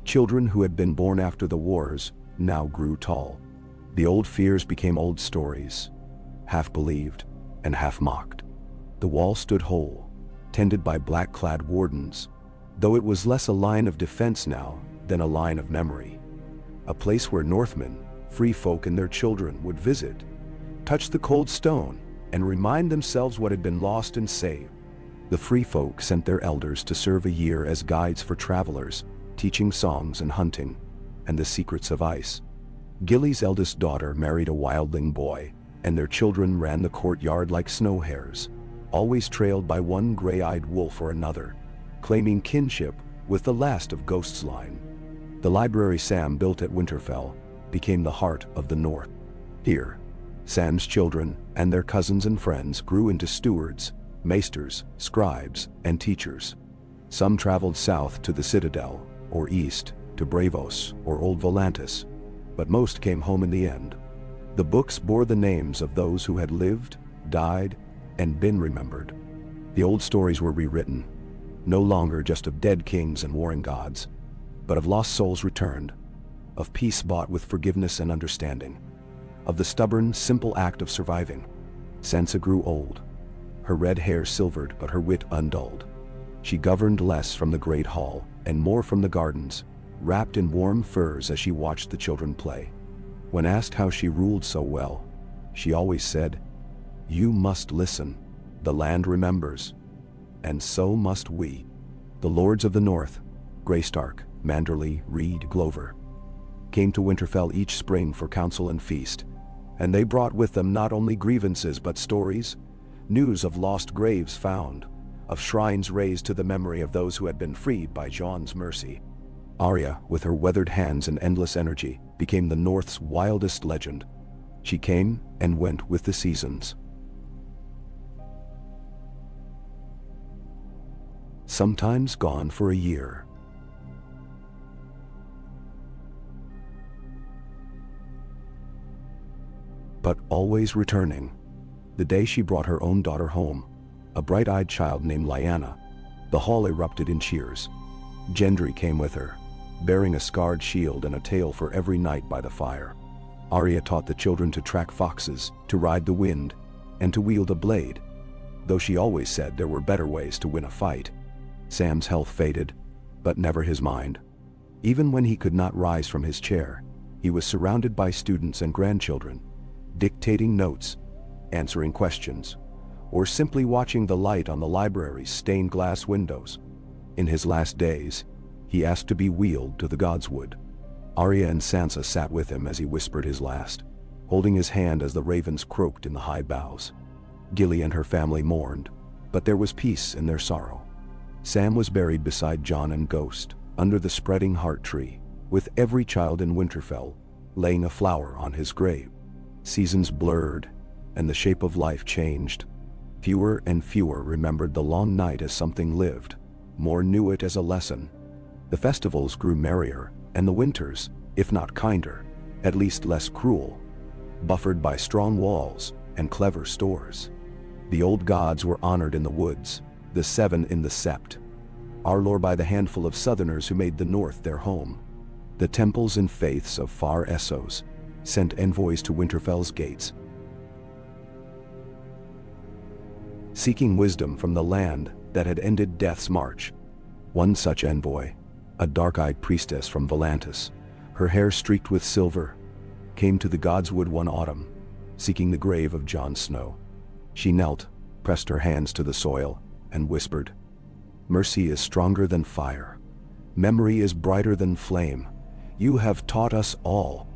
Children who had been born after the wars now grew tall. The old fears became old stories, half believed and half mocked. The wall stood whole, tended by black-clad wardens, though it was less a line of defense now than a line of memory. A place where Northmen, free folk and their children would visit, touch the cold stone, and remind themselves what had been lost and saved. The free folk sent their elders to serve a year as guides for travelers, teaching songs and hunting, and the secrets of ice. Gilly's eldest daughter married a wildling boy, and their children ran the courtyard like snow hares, always trailed by one gray-eyed wolf or another, claiming kinship with the last of Ghost's line. The library Sam built at Winterfell became the heart of the North. Here, Sam's children and their cousins and friends grew into stewards, maesters, scribes, and teachers. Some traveled south to the citadel, or east to Bravos or Old Volantis, but most came home in the end. The books bore the names of those who had lived, died, and been remembered. The old stories were rewritten, no longer just of dead kings and warring gods, but of lost souls returned, of peace bought with forgiveness and understanding, of the stubborn, simple act of surviving. Sansa grew old, her red hair silvered but her wit undulled. She governed less from the great hall and more from the gardens, wrapped in warm furs as she watched the children play. When asked how she ruled so well, she always said, "You must listen. The land remembers. And so must we." The lords of the north, Greystark, Manderley, Reed, Glover, came to Winterfell each spring for council and feast, and they brought with them not only grievances but stories, news of lost graves found, of shrines raised to the memory of those who had been freed by Jon's mercy. Arya, with her weathered hands and endless energy, became the North's wildest legend. She came and went with the seasons. Sometimes gone for a year. But always returning. The day she brought her own daughter home, a bright-eyed child named Lyanna, the hall erupted in cheers. Gendry came with her, bearing a scarred shield and a tale for every night by the fire. Arya taught the children to track foxes, to ride the wind, and to wield a blade, though she always said there were better ways to win a fight. Sam's health faded, but never his mind. Even when he could not rise from his chair, he was surrounded by students and grandchildren, dictating notes, answering questions, or simply watching the light on the library's stained glass windows. In his last days, he asked to be wheeled to the Godswood. Arya and Sansa sat with him as he whispered his last, holding his hand as the ravens croaked in the high boughs. Gilly and her family mourned, but there was peace in their sorrow. Sam was buried beside Jon and Ghost, under the spreading heart tree, with every child in Winterfell laying a flower on his grave. Seasons blurred, and the shape of life changed. Fewer and fewer remembered the long night as something lived, more knew it as a lesson. The festivals grew merrier, and the winters, if not kinder, at least less cruel, buffered by strong walls and clever stores. The old gods were honored in the woods, the seven in the sept, Arlor by the handful of southerners who made the north their home. The temples and faiths of far Essos sent envoys to Winterfell's gates, seeking wisdom from the land that had ended death's march. One such envoy, a dark-eyed priestess from Volantis, her hair streaked with silver, came to the Godswood one autumn, seeking the grave of Jon Snow. She knelt, pressed her hands to the soil, and whispered, "Mercy is stronger than fire. Memory is brighter than flame. You have taught us all."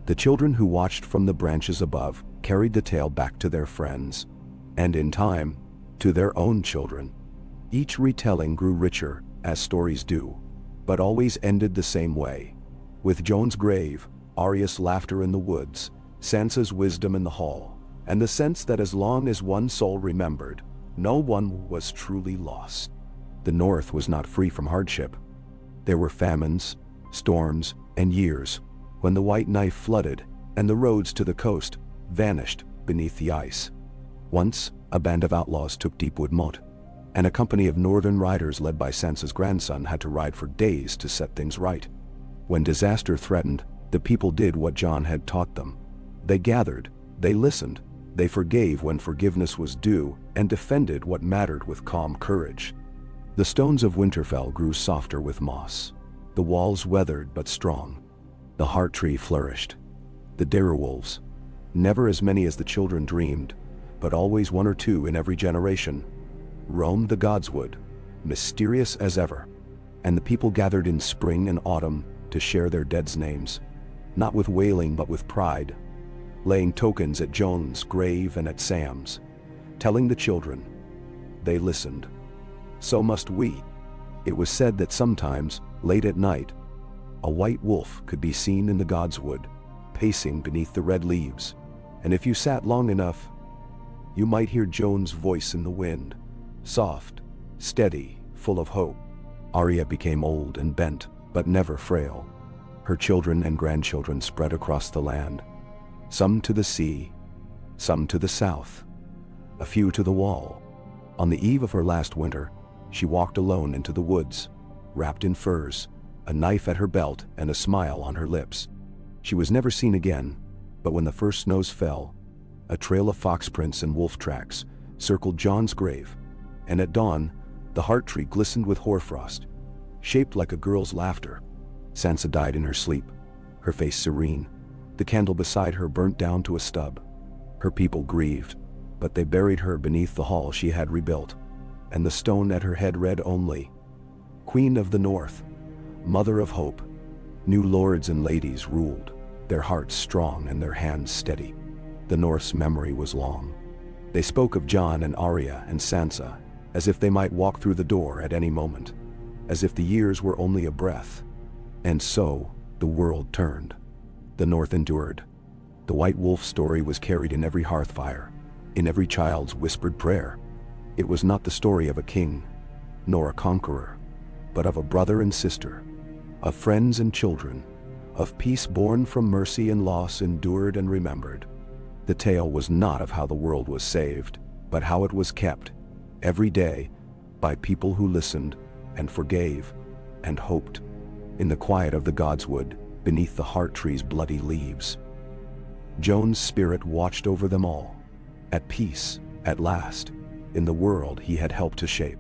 The children who watched from the branches above carried the tale back to their friends, and in time, to their own children. Each retelling grew richer, as stories do, but always ended the same way. With Jon's grave, Arya's laughter in the woods, Sansa's wisdom in the hall, and the sense that as long as one soul remembered, no one was truly lost. The North was not free from hardship. There were famines, storms, and years when the White Knife flooded and the roads to the coast vanished beneath the ice. Once, a band of outlaws took Deepwood Moat, and a company of northern riders led by Sansa's grandson had to ride for days to set things right. When disaster threatened, the people did what Jon had taught them. They gathered, they listened, they forgave when forgiveness was due, and defended what mattered with calm courage. The stones of Winterfell grew softer with moss. The walls weathered but strong. The heart tree flourished. The direwolves, never as many as the children dreamed, but always one or two in every generation, roamed the Godswood, mysterious as ever. And the people gathered in spring and autumn to share their dead's names, not with wailing but with pride, laying tokens at Jon's grave and at Sam's, telling the children. They listened. So must we. It was said that sometimes, late at night, a white wolf could be seen in the Godswood, pacing beneath the red leaves, and if you sat long enough, you might hear Joan's voice in the wind, soft, steady, full of hope. Arya became old and bent, but never frail. Her children and grandchildren spread across the land, some to the sea, some to the south, a few to the wall. On the eve of her last winter, she walked alone into the woods, wrapped in furs, a knife at her belt and a smile on her lips. She was never seen again, but when the first snows fell, a trail of fox prints and wolf tracks circled Jon's grave, and at dawn, the heart tree glistened with hoarfrost, shaped like a girl's laughter. Sansa died in her sleep, her face serene. The candle beside her burnt down to a stub. Her people grieved, but they buried her beneath the hall she had rebuilt, and the stone at her head read only, Queen of the North, Mother of Hope. New lords and ladies ruled, their hearts strong and their hands steady. The North's memory was long. They spoke of Jon and Arya and Sansa, as if they might walk through the door at any moment, as if the years were only a breath. And so, the world turned. The North endured. The White Wolf story was carried in every hearthfire, in every child's whispered prayer. It was not the story of a king, nor a conqueror, but of a brother and sister, of friends and children, of peace born from mercy and loss endured and remembered. The tale was not of how the world was saved, but how it was kept, every day, by people who listened, and forgave, and hoped, in the quiet of the Godswood, beneath the heart tree's bloody leaves. Jon's spirit watched over them all, at peace, at last, in the world he had helped to shape.